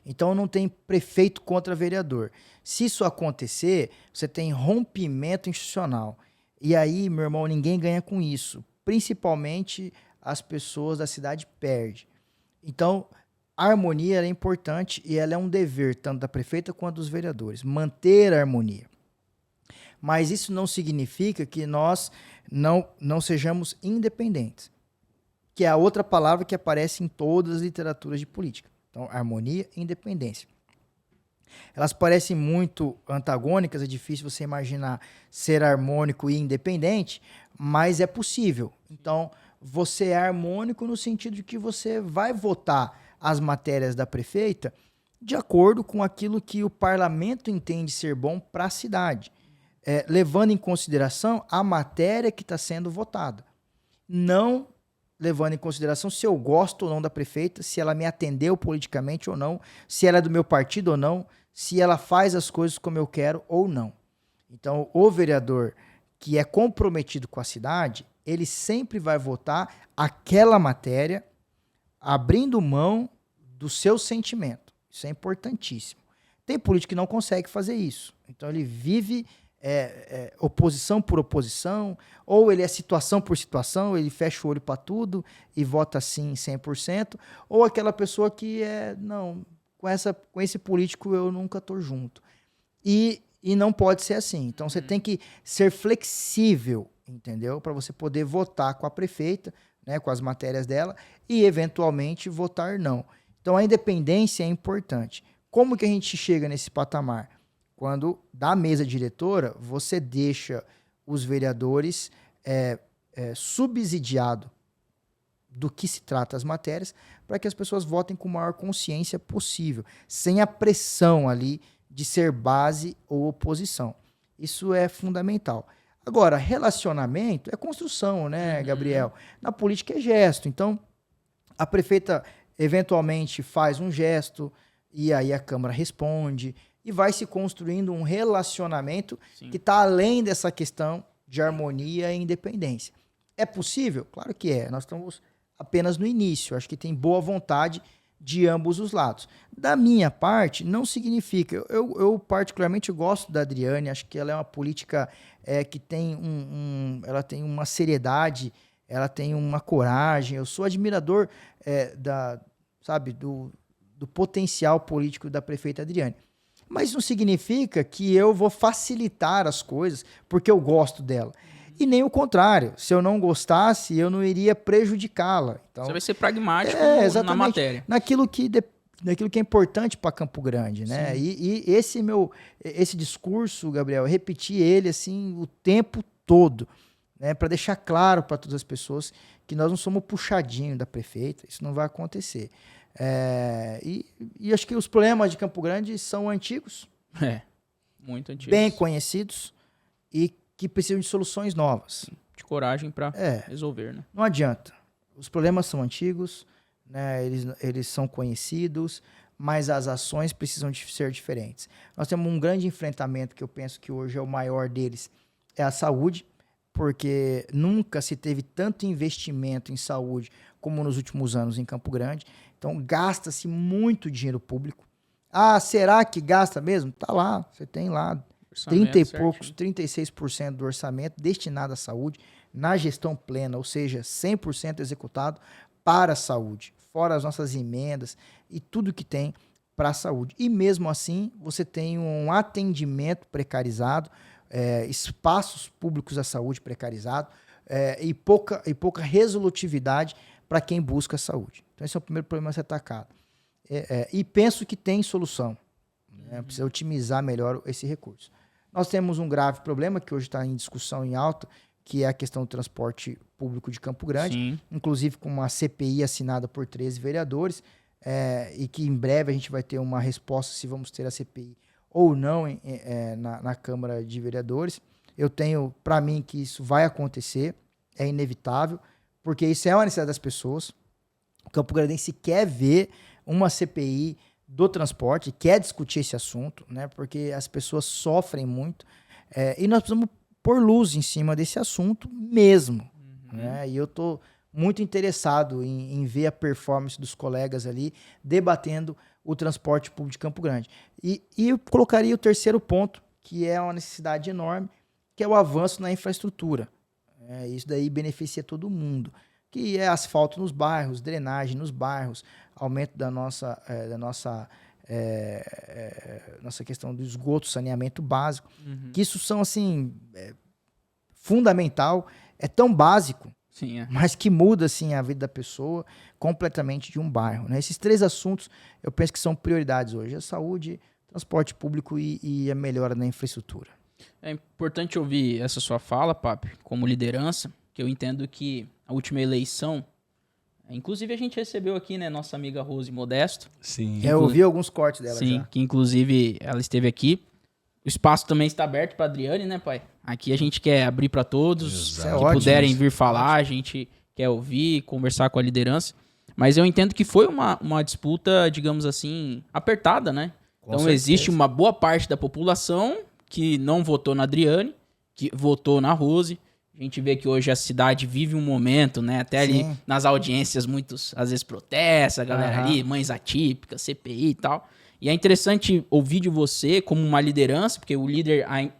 Então, não tem prefeito contra vereador. Se isso acontecer, você tem rompimento institucional. E aí, meu irmão, ninguém ganha com isso. Principalmente as pessoas da cidade perdem. Então, a harmonia é importante e ela é um dever tanto da prefeita quanto dos vereadores. Manter a harmonia. Mas isso não significa que nós não sejamos independentes, que é a outra palavra que aparece em todas as literaturas de política. Então, harmonia e independência. Elas parecem muito antagônicas, é difícil você imaginar ser harmônico e independente, mas é possível. Então, você é harmônico no sentido de que você vai votar as matérias da prefeita de acordo com aquilo que o parlamento entende ser bom para a cidade. Levando em consideração a matéria que está sendo votada. Não levando em consideração se eu gosto ou não da prefeita, se ela me atendeu politicamente ou não, se ela é do meu partido ou não, se ela faz as coisas como eu quero ou não. Então, o vereador que é comprometido com a cidade, ele sempre vai votar aquela matéria abrindo mão do seu sentimento. Isso é importantíssimo. Tem político que não consegue fazer isso. Então, ele vive oposição por oposição, ou ele é situação por situação, ele fecha o olho para tudo e vota sim 100%, ou aquela pessoa que não, com esse político eu nunca estou junto. E não pode ser assim. Então, você tem que ser flexível, entendeu? Para você poder votar com a prefeita, né, com as matérias dela, e eventualmente votar não. Então, a independência é importante. Como que a gente chega nesse patamar? Quando, da mesa diretora, você deixa os vereadores subsidiados do que se trata as matérias, para que as pessoas votem com maior consciência possível, sem a pressão ali de ser base ou oposição. Isso é fundamental. Agora, relacionamento é construção, né, Gabriel? Na política é gesto. Então, a prefeita eventualmente faz um gesto e aí a Câmara responde e vai se construindo um relacionamento que está além dessa questão de harmonia e independência. É possível? Claro que é. Nós estamos apenas no início. Acho que tem boa vontade de ambos os lados. Da minha parte, não significa... Eu particularmente gosto da Adriane, acho que ela é uma política que tem ela tem uma seriedade, ela tem uma coragem. Eu sou admirador do potencial político da prefeita Adriane. Mas não significa que eu vou facilitar as coisas porque eu gosto dela. E nem o contrário. Se eu não gostasse, eu não iria prejudicá-la. Então, você vai ser pragmático na matéria. Naquilo que é importante para Campo Grande, né? E esse discurso, Gabriel, eu repeti ele assim o tempo todo, né? Para deixar claro para todas as pessoas que nós não somos puxadinho da prefeita. Isso não vai acontecer. E acho que os problemas de Campo Grande são antigos. Muito antigos. Bem conhecidos e que precisam de soluções novas. De coragem para resolver, né? Não adianta. Os problemas são antigos, né? Eles são conhecidos, mas as ações precisam de ser diferentes. Nós temos um grande enfrentamento que eu penso que hoje é o maior deles, é a saúde, porque nunca se teve tanto investimento em saúde como nos últimos anos em Campo Grande. Então, gasta-se muito dinheiro público. Ah, será que gasta mesmo? Tá lá, você tem lá 30 e poucos, 36% do orçamento destinado à saúde na gestão plena, ou seja, 100% executado para a saúde, fora as nossas emendas e tudo que tem para a saúde. E mesmo assim, você tem um atendimento precarizado, espaços públicos da saúde precarizado e pouca resolutividade para quem busca a saúde. Então, esse é o primeiro problema a ser atacado. E penso que tem solução. Né? Precisa otimizar melhor esse recurso. Nós temos um grave problema que hoje está em discussão em alta, que é a questão do transporte público de Campo Grande, inclusive com uma CPI assinada por 13 vereadores, e que em breve a gente vai ter uma resposta se vamos ter a CPI ou não na Câmara de Vereadores. Eu tenho para mim que isso vai acontecer, é inevitável, porque isso é uma necessidade das pessoas. O Campo Grandense quer ver uma CPI do transporte, quer discutir esse assunto, né? Porque as pessoas sofrem muito e nós precisamos pôr luz em cima desse assunto mesmo. Né? E eu estou muito interessado em ver a performance dos colegas ali debatendo o transporte público de Campo Grande. E eu colocaria o terceiro ponto, que é uma necessidade enorme, que é o avanço na infraestrutura. Isso daí beneficia todo mundo, que é asfalto nos bairros, drenagem nos bairros, aumento da nossa questão do esgoto, saneamento básico, que isso são, assim, fundamental, é tão básico, mas que muda, assim, a vida da pessoa completamente de um bairro. Né? Esses três assuntos, eu penso que são prioridades hoje, a saúde, transporte público e a melhora na infraestrutura. É importante ouvir essa sua fala, Papi, como liderança, que eu entendo que a última eleição, inclusive a gente recebeu aqui, né, nossa amiga Rose Modesto. Sim. Eu ouvi alguns cortes dela já. Sim, que inclusive ela esteve aqui. O espaço também está aberto para Adriane, né, pai? Aqui a gente quer abrir para todos que puderem vir falar, a gente quer ouvir, conversar com a liderança. Mas eu entendo que foi uma disputa, digamos assim, apertada, né? Então certeza. existe uma boa parte da população que não votou na Adriane, que votou na Rose. A gente vê que hoje a cidade vive um momento, né? Até ali Sim. nas audiências, muitos às vezes protesta, a galera ali, mães atípicas, CPI e tal. E é interessante ouvir de você como uma liderança, porque o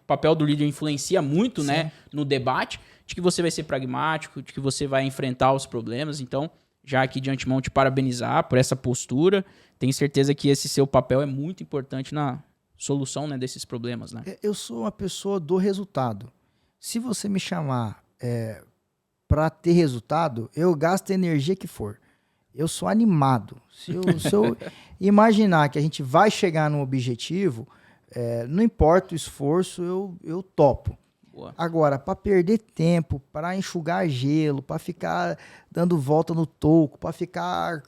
papel do líder influencia muito, né, no debate, de que você vai ser pragmático, de que você vai enfrentar os problemas. Então, já aqui de antemão te parabenizar por essa postura. Tenho certeza que esse seu papel é muito importante na solução, né, desses problemas, né? Eu sou uma pessoa do resultado. Se você me chamar para ter resultado, eu gasto a energia que for. Eu sou animado. Se eu imaginar que a gente vai chegar num objetivo, não importa o esforço, eu topo. Boa. Agora, para perder tempo, para enxugar gelo, para ficar dando volta no toco, para ficar,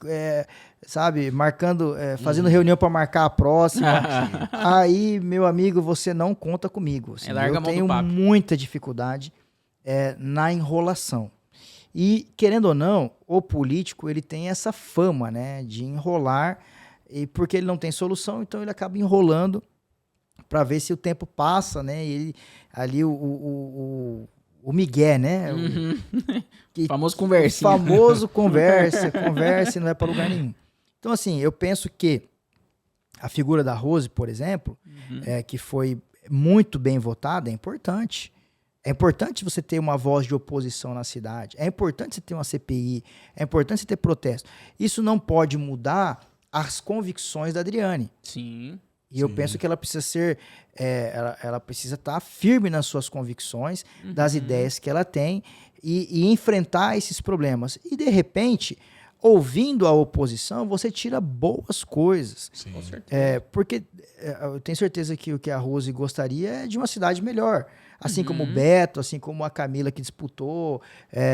sabe, marcando, fazendo reunião para marcar a próxima, aí, meu amigo, você não conta comigo. Assim, larga a eu mão do tenho papo. muita dificuldade na enrolação. E, querendo ou não, o político ele tem essa fama, né, de enrolar, e porque ele não tem solução, então ele acaba enrolando para ver se o tempo passa, né? E ele, ali o migué, né? O famoso conversinha. O famoso conversa e não é para lugar nenhum. Então, assim, eu penso que a figura da Rose, por exemplo, que foi muito bem votada, é importante. É importante você ter uma voz de oposição na cidade. É importante você ter uma CPI. É importante você ter protesto. Isso não pode mudar as convicções da Adriane. Sim. E eu penso que ela precisa ser, ela precisa estar firme nas suas convicções, das ideias que ela tem e enfrentar esses problemas. E, de repente, ouvindo a oposição, você tira boas coisas. Sim. Com certeza. Porque eu tenho certeza que o que a Rose gostaria é de uma cidade melhor. Assim como o Beto, assim como a Camila que disputou,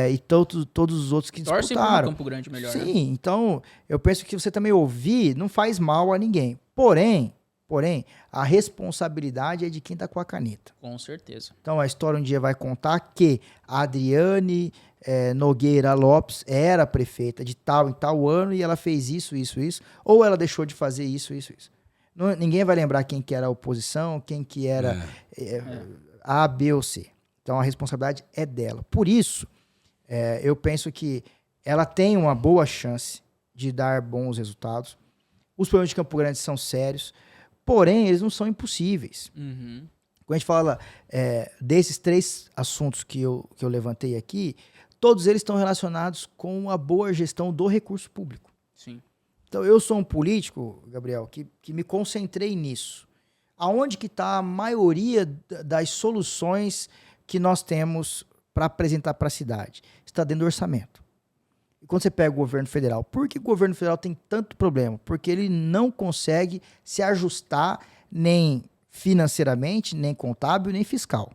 e todos os outros que Torce para um disputaram. Campo Grande melhor. Sim, né? então eu penso que você também ouvir não faz mal a ninguém. Porém, a responsabilidade é de quem está com a caneta. Com certeza. Então a história um dia vai contar que a Adriane Nogueira Lopes era prefeita de tal em tal ano e ela fez isso, ou ela deixou de fazer isso. Ninguém vai lembrar quem que era a oposição, quem que era A, B ou C. Então a responsabilidade é dela. Por isso, eu penso que ela tem uma boa chance de dar bons resultados. Os problemas de Campo Grande são sérios, porém eles não são impossíveis. Quando a gente fala desses 3 assuntos que eu levantei aqui, todos eles estão relacionados com a boa gestão do recurso público. Sim. Então, eu sou um político, Gabriel, que me concentrei nisso. Aonde que está a maioria das soluções que nós temos para apresentar para a cidade? Está dentro do orçamento. E quando você pega o governo federal, por que o governo federal tem tanto problema? Porque ele não consegue se ajustar nem financeiramente, nem contábil, nem fiscal.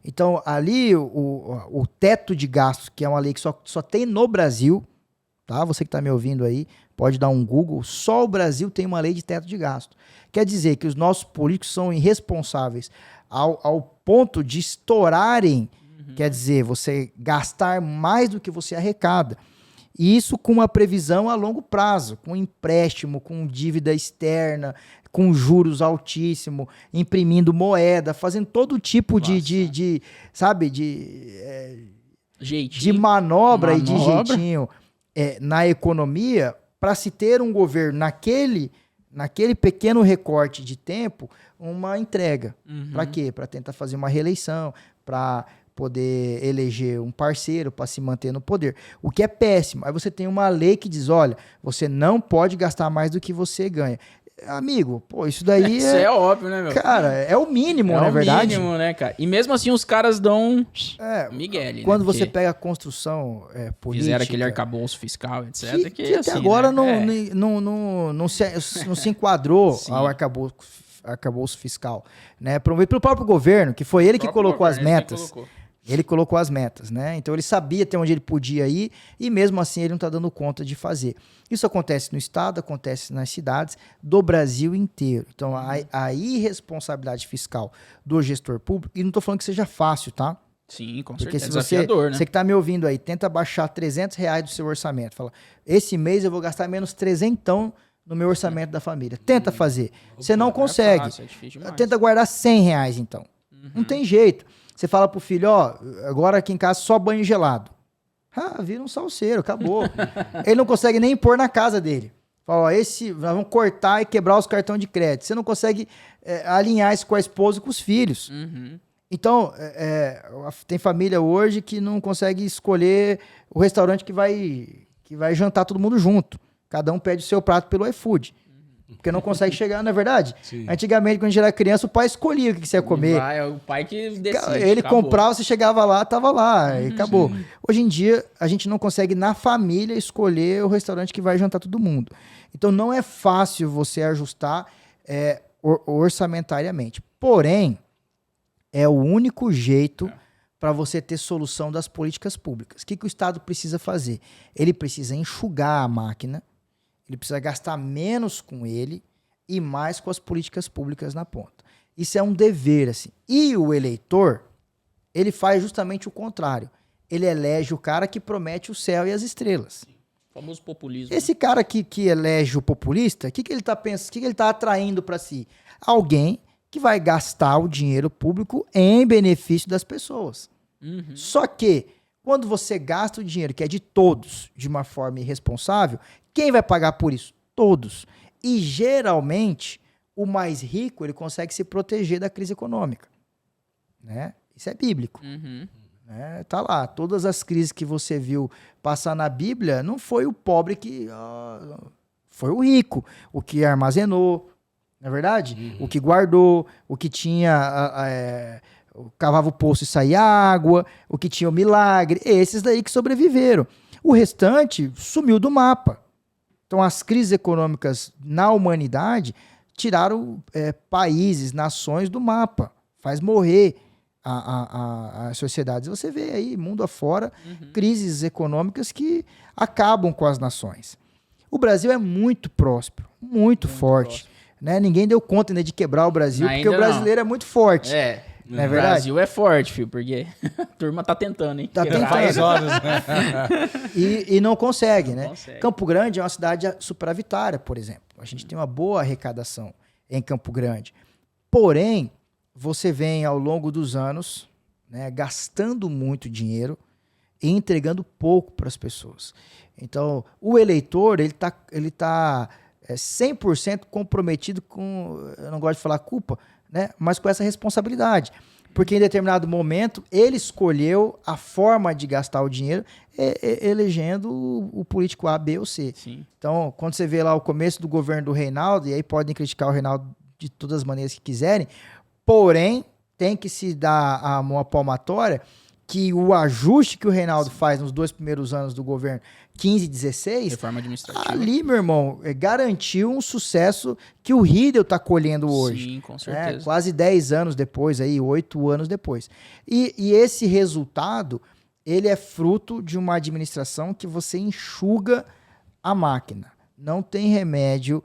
Então, ali, o teto de gastos, que é uma lei que só tem no Brasil, tá? Você que está me ouvindo aí, pode dar um Google, só o Brasil tem uma lei de teto de gasto. Quer dizer que os nossos políticos são irresponsáveis ao ponto de estourarem, quer dizer, você gastar mais do que você arrecada. E isso com uma previsão a longo prazo, com empréstimo, com dívida externa, com juros altíssimos, imprimindo moeda, fazendo todo tipo de manobra e de jeitinho na economia para se ter um governo naquele pequeno recorte de tempo, uma entrega. Para quê? Para tentar fazer uma reeleição, para poder eleger um parceiro para se manter no poder. O que é péssimo. Aí você tem uma lei que diz, olha, você não pode gastar mais do que você ganha. Amigo, pô, isso daí Isso é óbvio, né, meu? Cara, é o mínimo, não é verdade? É o mínimo, né, cara? E mesmo assim os caras dão Miguel, quando né? você pega a construção política... Fizeram aquele arcabouço fiscal, etc. Que até assim, agora né? não se enquadrou ao arcabouço fiscal. Né? Promovido pelo próprio governo, que foi ele que colocou as metas. Ele colocou as metas, né? Então ele sabia até onde ele podia ir e mesmo assim ele não está dando conta de fazer. Isso acontece no estado, acontece nas cidades do Brasil inteiro. Então a irresponsabilidade fiscal do gestor público, e não estou falando que seja fácil, tá? Sim, com Porque certeza. se você que está me ouvindo aí, tenta baixar R$ 300 do seu orçamento. Fala, esse mês eu vou gastar menos 300 no meu orçamento da família. Tenta fazer. Você não consegue. É fácil, é difícil demais. Tenta guardar R$ 100 então. Não tem jeito. Você fala pro filho, ó, agora aqui em casa só banho gelado. Ah, vira um salseiro, acabou. Ele não consegue nem pôr na casa dele. Fala, ó, nós vamos cortar e quebrar os cartões de crédito. Você não consegue alinhar isso com a esposa e com os filhos. Então, tem família hoje que não consegue escolher o restaurante que vai jantar todo mundo junto. Cada um pede o seu prato pelo iFood. Porque não consegue chegar, não é verdade? Sim. Antigamente, quando a gente era criança, o pai escolhia o que você ia comer. O pai que decide. Ele comprava, você chegava lá, tava lá, e acabou. Sim. Hoje em dia, a gente não consegue, na família, escolher o restaurante que vai jantar todo mundo. Então, não é fácil você ajustar orçamentariamente. Porém, é o único jeito para você ter solução das políticas públicas. O que o Estado precisa fazer? Ele precisa enxugar a máquina, ele precisa gastar menos com ele e mais com as políticas públicas na ponta. Isso é um dever, assim. E o eleitor, ele faz justamente o contrário. Ele elege o cara que promete o céu e as estrelas. O famoso populismo. Esse cara que elege o populista, o que ele está pensando? O que ele está atraindo para si? Alguém que vai gastar o dinheiro público em benefício das pessoas. Só que, quando você gasta o dinheiro que é de todos de uma forma irresponsável, quem vai pagar por isso? Todos. E, geralmente, o mais rico ele consegue se proteger da crise econômica. Né? Isso é bíblico. Né? Tá lá. Todas as crises que você viu passar na Bíblia, não foi o pobre que... foi o rico. O que armazenou, não é verdade? O que guardou, o que tinha... cavava o poço e saía água, o que tinha o milagre. Esses daí que sobreviveram. O restante sumiu do mapa. Então, as crises econômicas na humanidade tiraram países, nações do mapa. Faz morrer as sociedades. Você vê aí, mundo afora, crises econômicas que acabam com as nações. O Brasil é muito próspero, muito forte. Né? Ninguém deu conta ainda de quebrar o Brasil, porque o brasileiro é muito forte. Não é verdade? O Brasil é forte, filho, porque a turma tá tentando, hein? Tá tentando. Faz horas, né? e não consegue, né? Consegue. Campo Grande é uma cidade superavitária, por exemplo. A gente tem uma boa arrecadação em Campo Grande. Porém, você vem ao longo dos anos, né, gastando muito dinheiro e entregando pouco para as pessoas. Então, o eleitor, ele tá 100% comprometido com, eu não gosto de falar culpa, né, mas com essa responsabilidade. Porque em determinado momento ele escolheu a forma de gastar o dinheiro elegendo o político A, B ou C. Sim. Então, quando você vê lá o começo do governo do Reinaldo, e aí podem criticar o Reinaldo de todas as maneiras que quiserem, porém, tem que se dar uma palmatória que o ajuste que o Reinaldo faz nos 2 primeiros anos do governo, 15 e 16, Reforma administrativa. ali, meu irmão, garantiu um sucesso que o Riedel está colhendo hoje. Sim, com certeza. Quase 10 anos depois, aí, 8 anos depois. E esse resultado, ele é fruto de uma administração que você enxuga a máquina. Não tem remédio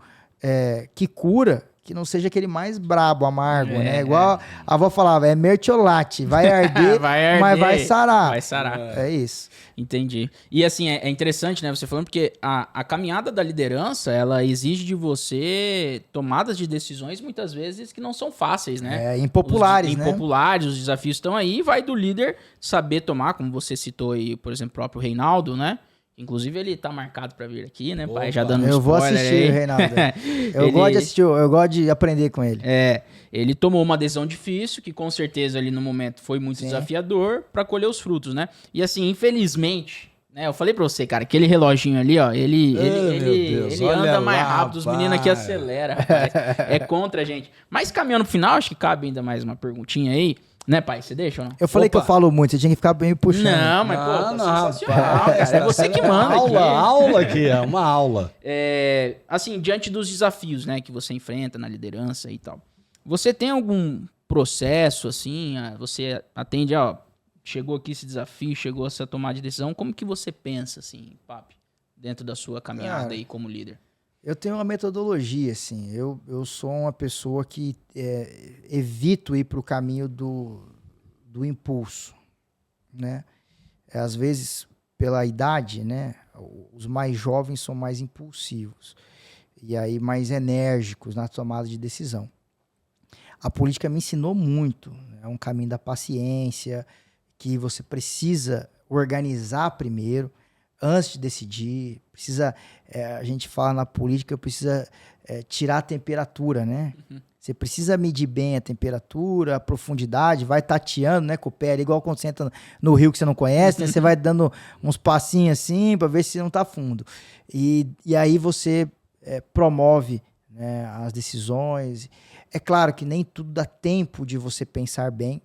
que cura que não seja aquele mais brabo, amargo, né? Igual a avó falava, é mertiolate, vai arder, mas vai sarar. Vai sarar. É isso. Entendi. E assim, é interessante, né, você falando, porque a caminhada da liderança, ela exige de você tomadas de decisões, muitas vezes, que não são fáceis, né? Impopulares, né? Impopulares, os desafios estão aí, vai do líder saber tomar, como você citou aí, por exemplo, o próprio Reinaldo, né? Inclusive, ele tá marcado pra vir aqui, né, pai? Já dando um spoiler. Eu vou assistir aí. o Reinaldo. Gosto de assistir, eu gosto de aprender com ele. Ele tomou uma decisão difícil, que com certeza ali no momento foi muito desafiador, pra colher os frutos, né? E assim, infelizmente, né, eu falei pra você, cara, aquele reloginho ali, ó, ele anda mais rápido, os meninos aqui aceleram, rapaz. É contra a gente. Mas caminhando pro final, acho que cabe ainda mais uma perguntinha aí. Né, pai? Você deixa ou não? Eu falei que eu falo muito, você tinha que ficar bem puxando. Não, mas pô, tá sensacional, cara. É você que manda aqui. Aula aqui, é uma aula. Assim, diante dos desafios, né, que você enfrenta na liderança e tal, você tem algum processo, assim, você atende, ó, chegou aqui esse desafio, chegou essa tomada de decisão, como que você pensa, assim, papi, dentro da sua caminhada aí como líder? Eu tenho uma metodologia, assim. Eu sou uma pessoa que evito ir para o caminho do impulso. né? Às vezes, pela idade, né? Os mais jovens são mais impulsivos e aí mais enérgicos na tomada de decisão. A política me ensinou muito. É um caminho da paciência, que você precisa organizar primeiro, antes de decidir. Precisa, a gente fala na política, precisa tirar a temperatura, né? Você precisa medir bem a temperatura, a profundidade, vai tateando, né, com o pé, igual quando você entra no rio que você não conhece, né? Você vai dando uns passinhos assim para ver se não tá fundo. E aí você promove, né, as decisões. É claro que nem tudo dá tempo de você pensar bem,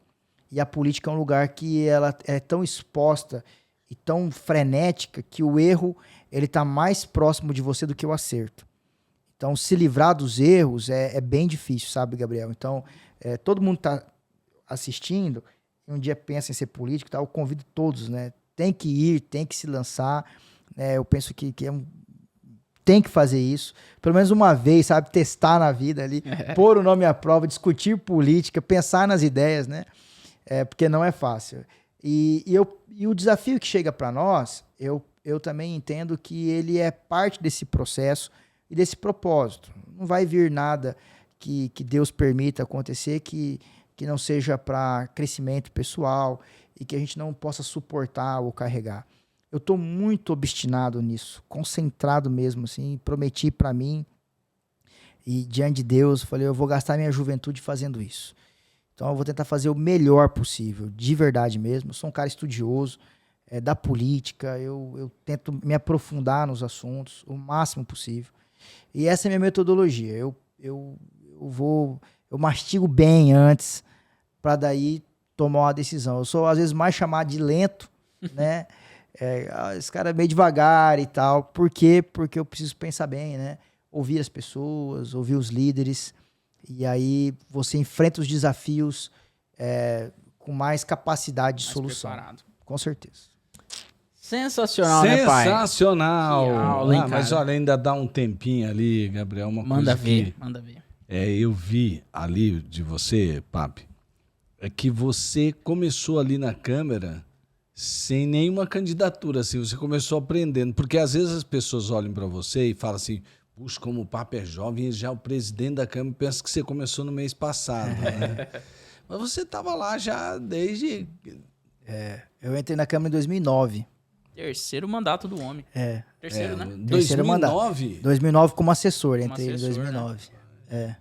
e a política é um lugar que ela é tão exposta e tão frenética que o erro ele tá mais próximo de você do que o acerto. Então, se livrar dos erros é bem difícil, sabe, Gabriel? Então, todo mundo tá assistindo e um dia pensa em ser político, tá? Eu convido todos, né? Tem que ir, tem que se lançar. Eu penso que tem que fazer isso, pelo menos uma vez, sabe? Testar na vida ali, pôr o nome à prova, discutir política, pensar nas ideias, né? Porque não é fácil. E o desafio que chega para nós, eu também entendo que ele é parte desse processo e desse propósito. Não vai vir nada que Deus permita acontecer que não seja para crescimento pessoal e que a gente não possa suportar ou carregar. Eu estou muito obstinado nisso, concentrado mesmo, assim, prometi para mim e diante de Deus, falei, eu vou gastar minha juventude fazendo isso. Então eu vou tentar fazer o melhor possível, de verdade mesmo. Eu sou um cara estudioso da política, eu tento me aprofundar nos assuntos o máximo possível. E essa é a minha metodologia. Eu mastigo bem antes para daí tomar uma decisão. Eu sou às vezes mais chamado de lento, né? Esse cara é meio devagar e tal. Por quê? Porque eu preciso pensar bem, né? Ouvir as pessoas, ouvir os líderes. E aí você enfrenta os desafios com mais capacidade de solução. Preparado. Com certeza. Sensacional, né, pai? Sensacional. Que aula, hein, mas olha, ainda dá um tempinho ali, Gabriel. Manda ver. Eu vi ali de você, Papi, que você começou ali na câmera sem nenhuma candidatura, assim, você começou aprendendo, porque às vezes as pessoas olham para você e falam assim, puxa, como o Papi é jovem, já é o presidente da Câmara, pensa que você começou no mês passado, né? Mas você estava lá já desde... Eu entrei na Câmara em 2009. Terceiro mandato do homem. Terceiro, né? 2009? 2009 como assessor, entrei em 2009. Né?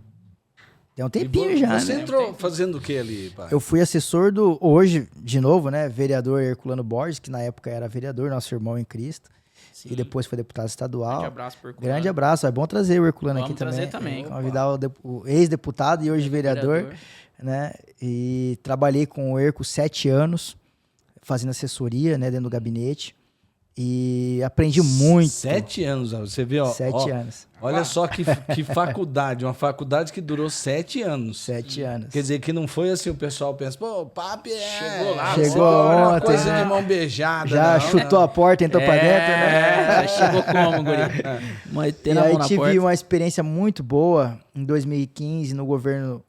Tem um tempinho já, Você né? entrou fazendo o que ali, pai? Eu fui assessor hoje, de novo, né? Vereador Herculano Borges, que na época era vereador, nosso irmão em Cristo. Sim. E depois foi deputado estadual. Grande abraço pro Herculano. Grande abraço. É bom trazer o Herculano aqui também. Vamos trazer também. Convidar o ex-deputado e hoje vereador. Né? E trabalhei com o Herco 7 anos, fazendo assessoria, né, dentro do gabinete. E aprendi muito. 7 anos, você vê, ó. 7 anos. Olha só que faculdade, uma faculdade que durou 7 anos. 7 anos. Quer dizer que não foi assim, o pessoal pensa, pô, o Papi chegou lá, chegou uma ontem, coisa né? de mão beijada. Já chutou a porta, entrou pra dentro, né? Chegou como, guri? E aí tive uma experiência muito boa em 2015,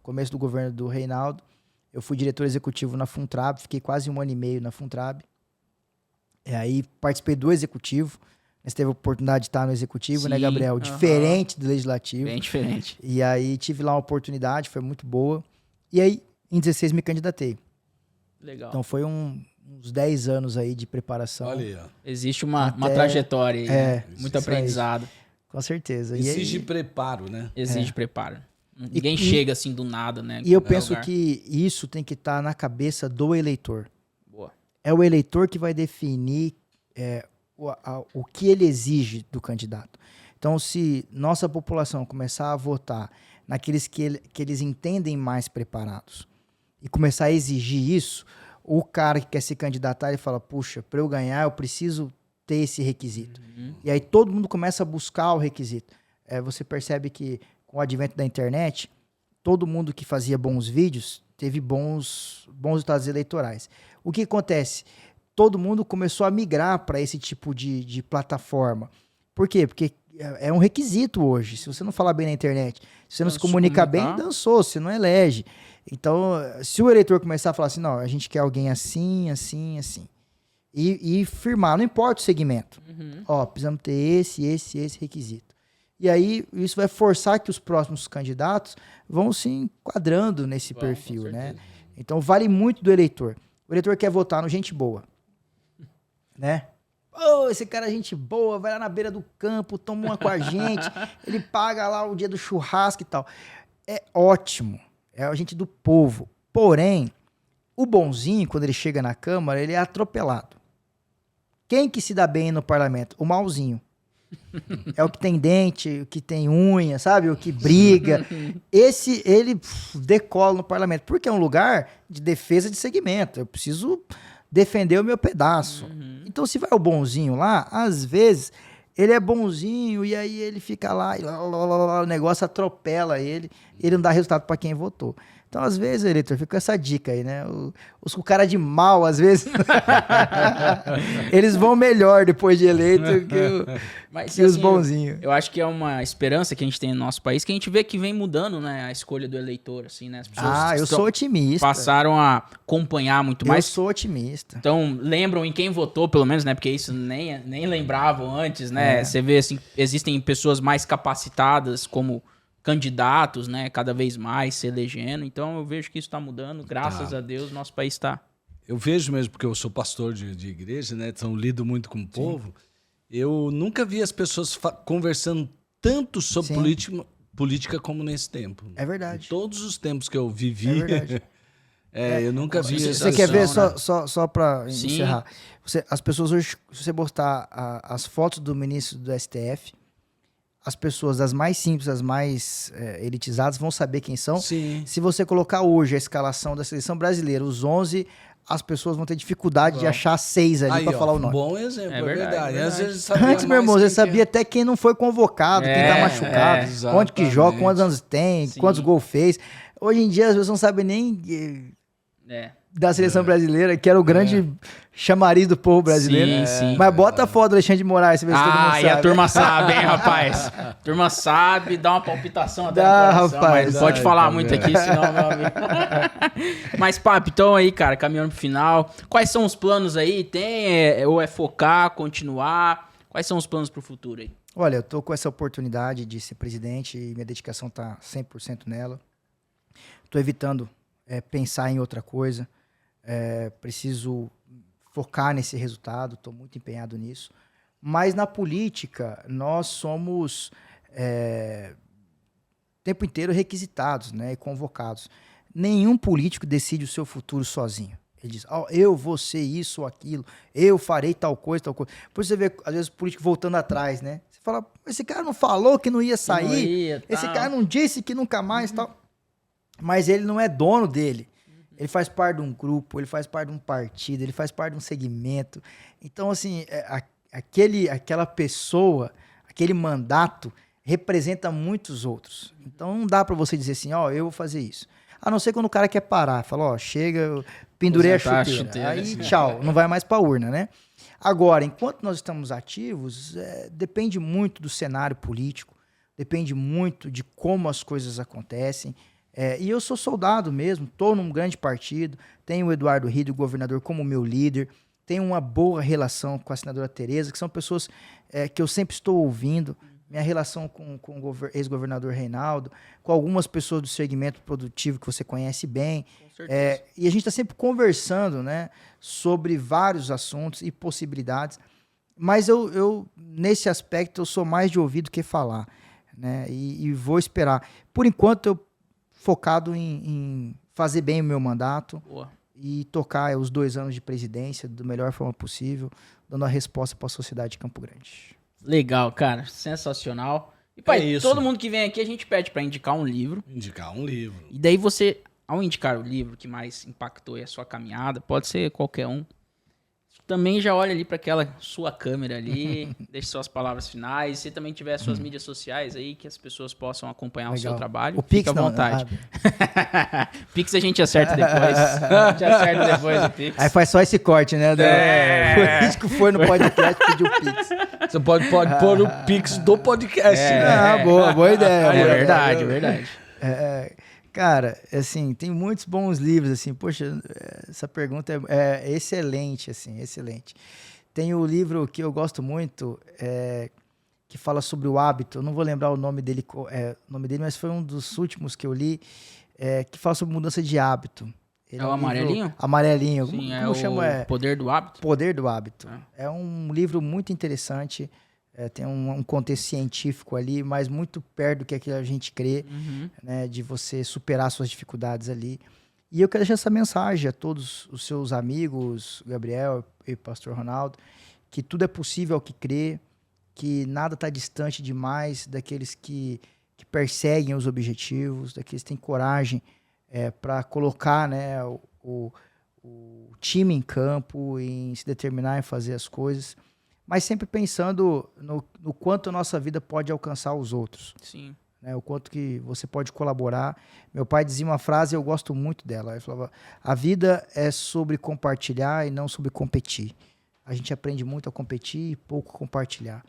começo do governo do Reinaldo. Eu fui diretor executivo na Funtrab, fiquei quase 1 ano e meio na Funtrab. E aí participei do executivo. Você teve a oportunidade de estar no executivo, sim, né, Gabriel? Diferente do legislativo. Bem diferente. E aí tive lá uma oportunidade, foi muito boa. E aí, em 16, me candidatei. Legal. Então foi uns 10 anos aí de preparação. Olha aí, ó. Existe uma trajetória aí, né? Muito aprendizado. Aí. Com certeza. Exige preparo, né? Exige preparo. Ninguém chega assim do nada, né? E eu penso que isso tem que estar na cabeça do eleitor. Boa. É o eleitor que vai definir o que ele exige do candidato. Então, se nossa população começar a votar naqueles que eles entendem mais preparados e começar a exigir isso, o cara que quer se candidatar, ele fala, puxa, para eu ganhar, eu preciso ter esse requisito. E aí todo mundo começa a buscar o requisito. Você percebe que com o advento da internet, todo mundo que fazia bons vídeos teve bons resultados eleitorais. O que acontece? Todo mundo começou a migrar para esse tipo de plataforma. Por quê? Porque é um requisito hoje. Se você não falar bem na internet, se você não se Se comunica bem, comunicar. dançou, você não elege. Então, se o eleitor começar a falar assim, não, a gente quer alguém assim, assim, assim, e firmar, não importa o segmento. Ó, precisamos ter esse requisito. E aí, isso vai forçar que os próximos candidatos vão se enquadrando nesse Vão, perfil, com né? certeza. Então, vale muito do eleitor. O eleitor quer votar no gente boa, né? Ô, esse cara é gente boa, vai lá na beira do campo, toma uma com a gente, ele paga lá o dia do churrasco e tal. É ótimo, é a gente do povo. Porém, o bonzinho, quando ele chega na Câmara, ele é atropelado. Quem que se dá bem no parlamento? O malzinho. É o que tem dente, o que tem unha, sabe? O que briga. Esse, ele decola no parlamento. Porque é um lugar de defesa de segmento. Eu preciso defender o meu pedaço. Então, se vai o bonzinho lá, às vezes, ele é bonzinho e aí ele fica lá e o negócio atropela ele. Ele não dá resultado para quem votou. Então, às vezes, eleitor, fica com essa dica aí, né? O cara de mal, às vezes, eles vão melhor depois de eleito Mas, que os assim, bonzinhos. Eu acho que é uma esperança que a gente tem no nosso país, que a gente vê que vem mudando, né, a escolha do eleitor, assim, né? As pessoas Eu sou otimista. passaram a acompanhar muito Eu mais. sou otimista. Então, lembram em quem votou, pelo menos, né? Porque isso nem lembravam antes, né? Você vê, assim, existem pessoas mais capacitadas como candidatos, né? Cada vez mais se elegendo. Então, eu vejo que isso está mudando. Graças a Deus, nosso país está... Eu vejo mesmo, porque eu sou pastor de igreja, né? Então lido muito com o povo. Eu nunca vi as pessoas conversando tanto sobre Sim. política como nesse tempo. É verdade. Em todos os tempos que eu vivi, É verdade. eu nunca vi Você essa Você quer ver, Né? só para Sim. encerrar, as pessoas hoje, se você botar as fotos do ministro do STF, as pessoas das mais simples, as mais elitizadas, vão saber quem são. Sim. Se você colocar hoje a escalação da seleção brasileira, os 11, as pessoas vão ter dificuldade de achar 6 ali para falar o nome. Bom exemplo, É é verdade, verdade. é Às verdade. vezes sabia Antes, meu mais irmão, você quem sabia até quem não foi convocado, quem tá machucado, onde que joga, exatamente. quantos anos tem, Sim. quantos gols fez. Hoje em dia, as pessoas não sabem nem É. da seleção brasileira, que era o grande chamariz do povo brasileiro. Sim, sim. Mas bota a foto do Alexandre de Moraes, você vê se todo mundo Ah, sabe. e a turma sabe, hein, rapaz? A turma sabe, dá uma palpitação até Dá, no coração, rapaz, mas dá, não pode falar tá muito vendo? aqui, senão, meu amigo. Mas, papo, então aí, cara, caminhando pro final, quais são os planos aí? Ou é focar, continuar? Quais são os planos pro futuro aí? Olha, eu tô com essa oportunidade de ser presidente e minha dedicação tá 100% nela. Tô evitando pensar em outra coisa. Preciso focar nesse resultado, tô muito empenhado nisso. Mas na política, nós somos o tempo inteiro requisitados, né, e convocados. Nenhum político decide o seu futuro sozinho. Ele diz, eu vou ser isso ou aquilo, eu farei tal coisa, tal coisa. Por isso você vê, às vezes, o político voltando atrás, né? Você fala, esse cara não falou que não ia sair, não ia, esse tal. cara não disse que nunca mais, tal. Mas ele não é dono dele. Ele faz parte de um grupo, ele faz parte de um partido, ele faz parte de um segmento. Então, assim, aquela pessoa, aquele mandato, representa muitos outros. Então, não dá para você dizer assim, eu vou fazer isso. A não ser quando o cara quer parar. Fala, chega, eu pendurei a Aposentar a chuteira. chuteira, Aí, sim. tchau, não vai mais pra urna, né? Agora, enquanto nós estamos ativos, depende muito do cenário político, depende muito de como as coisas acontecem. E eu sou soldado mesmo, estou num grande partido, tenho o Eduardo Rido, o governador, como meu líder, tenho uma boa relação com a senadora Tereza, que são pessoas que eu sempre estou ouvindo, minha relação com o ex-governador Reinaldo, com algumas pessoas do segmento produtivo que você conhece bem, Com certeza. e a gente está sempre conversando, né, sobre vários assuntos e possibilidades, mas eu nesse aspecto, eu sou mais de ouvir do que falar, né, e vou esperar. Por enquanto, eu focado em fazer bem o meu mandato Boa. e tocar os 2 anos de presidência da melhor forma possível, dando a resposta para a sociedade de Campo Grande. Legal, cara. Sensacional. E, pai, isso. todo mundo que vem aqui, a gente pede pra indicar um livro. Indicar um livro. E daí você, ao indicar o livro que mais impactou aí a sua caminhada, pode ser qualquer um, também já olha ali para aquela sua câmera ali, deixe suas palavras finais. Se também tiver suas mídias sociais aí, que as pessoas possam acompanhar o seu trabalho, o Pix, fica à vontade. Pix a gente acerta depois. A gente acerta depois o Pix. Aí faz só esse corte, né? O político foi no podcast e pediu Pix. Você pode pôr o Pix do podcast, né? Boa ideia. É verdade, é verdade. Cara, assim, tem muitos bons livros, assim, poxa, essa pergunta é excelente, assim, excelente. Tem o livro que eu gosto muito, que fala sobre o hábito, eu não vou lembrar o nome dele, mas foi um dos últimos que eu li, que fala sobre mudança de hábito. Ele é o amarelinho? Amarelinho. Sim, como chama? Poder do Hábito? Poder do Hábito. É um livro muito interessante, tem um contexto científico ali, mas muito perto do que a gente crê, né, de você superar suas dificuldades ali. E eu quero deixar essa mensagem a todos os seus amigos, Gabriel e Pastor Ronaldo, que tudo é possível ao que crê, que nada está distante demais daqueles que perseguem os objetivos, daqueles que têm coragem para colocar, né, o time em campo, em se determinar em fazer as coisas, mas sempre pensando no quanto a nossa vida pode alcançar os outros. Sim. Né, o quanto que você pode colaborar. Meu pai dizia uma frase, eu gosto muito dela. Ele falava, a vida é sobre compartilhar e não sobre competir. A gente aprende muito a competir e pouco a compartilhar.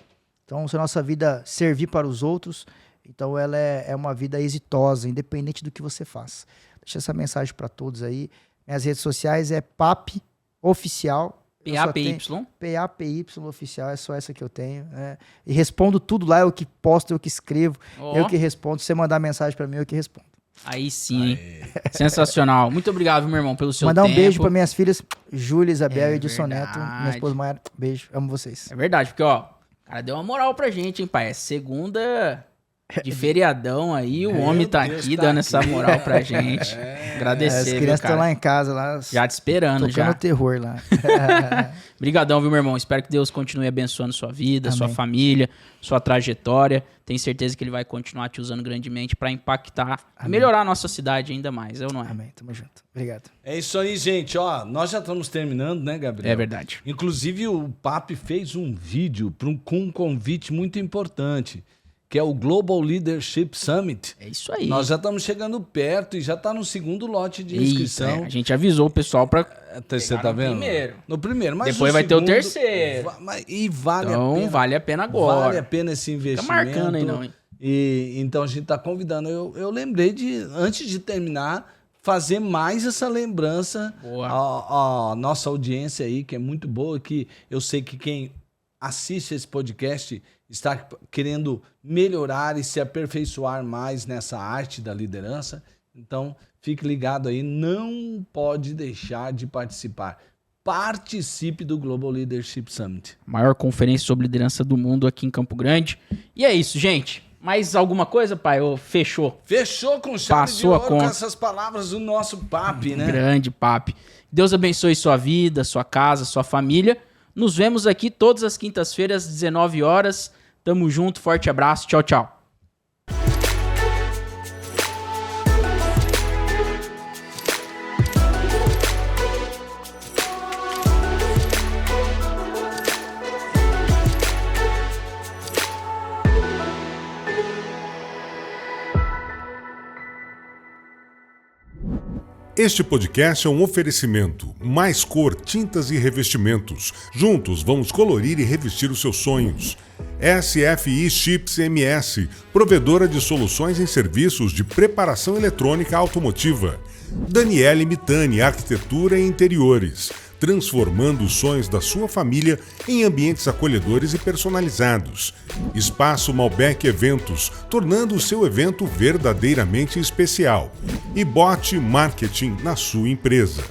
Então, se a nossa vida servir para os outros, então ela é uma vida exitosa, independente do que você faz. Deixa essa mensagem para todos aí. Minhas redes sociais é PAPY Oficial. PAPY? PAPY Oficial, é só essa que eu tenho. E respondo tudo lá, eu que posto, eu que escrevo, eu que respondo. Se você mandar mensagem para mim, eu que respondo. Aí sim, hein? Sensacional. Muito obrigado, meu irmão, pelo seu Mandar tempo. Um beijo para minhas filhas, Júlia, Isabel e Edson Neto. Minha esposa Mayara, beijo, amo vocês. É verdade, porque, ó, o cara deu uma moral pra gente, hein, pai? É segunda de feriadão aí, o homem tá aqui dando essa moral pra gente. Agradecer, as crianças estão lá em casa, lá, já te esperando, tocando terror lá. Brigadão, viu, meu irmão? Espero que Deus continue abençoando sua vida, Amém. Sua família, sua trajetória. Tenho certeza que Ele vai continuar te usando grandemente pra impactar e melhorar a nossa cidade ainda mais, eu não é? Amém, tamo junto. Obrigado. É isso aí, gente. Ó, nós já estamos terminando, né, Gabriel? É verdade. Inclusive, o Papi fez um vídeo com um convite muito importante, que é o Global Leadership Summit. É isso aí. Nós já estamos chegando perto e já está no segundo lote de inscrição. A gente avisou o pessoal para Você tá vendo? Primeiro. No primeiro, mas depois vai ter o terceiro. E vale então, a pena. Vale a pena agora. Vale a pena esse investimento. Fica marcando aí não, hein? E então a gente está convidando. Eu lembrei de, antes de terminar, fazer mais essa lembrança à nossa audiência aí, que é muito boa, que eu sei que quem assiste esse podcast está querendo melhorar e se aperfeiçoar mais nessa arte da liderança. Então, fique ligado aí, não pode deixar de participar. Participe do Global Leadership Summit. Maior conferência sobre liderança do mundo aqui em Campo Grande. E é isso, gente. Mais alguma coisa, pai? Fechou? Fechou com chave Passou de ouro a conta. com essas palavras do nosso Papi, né? Grande Papi. Deus abençoe sua vida, sua casa, sua família. Nos vemos aqui todas as quintas-feiras, às 19 horas. Tamo junto, forte abraço, tchau, tchau. Este podcast é um oferecimento. Mais cor, tintas e revestimentos. Juntos vamos colorir e revestir os seus sonhos. SFI Chips MS, provedora de soluções em serviços de preparação eletrônica automotiva. Daniele Mitani, arquitetura e interiores, transformando os sonhos da sua família em ambientes acolhedores e personalizados. Espaço Malbec Eventos, tornando o seu evento verdadeiramente especial. E Bote Marketing na sua empresa.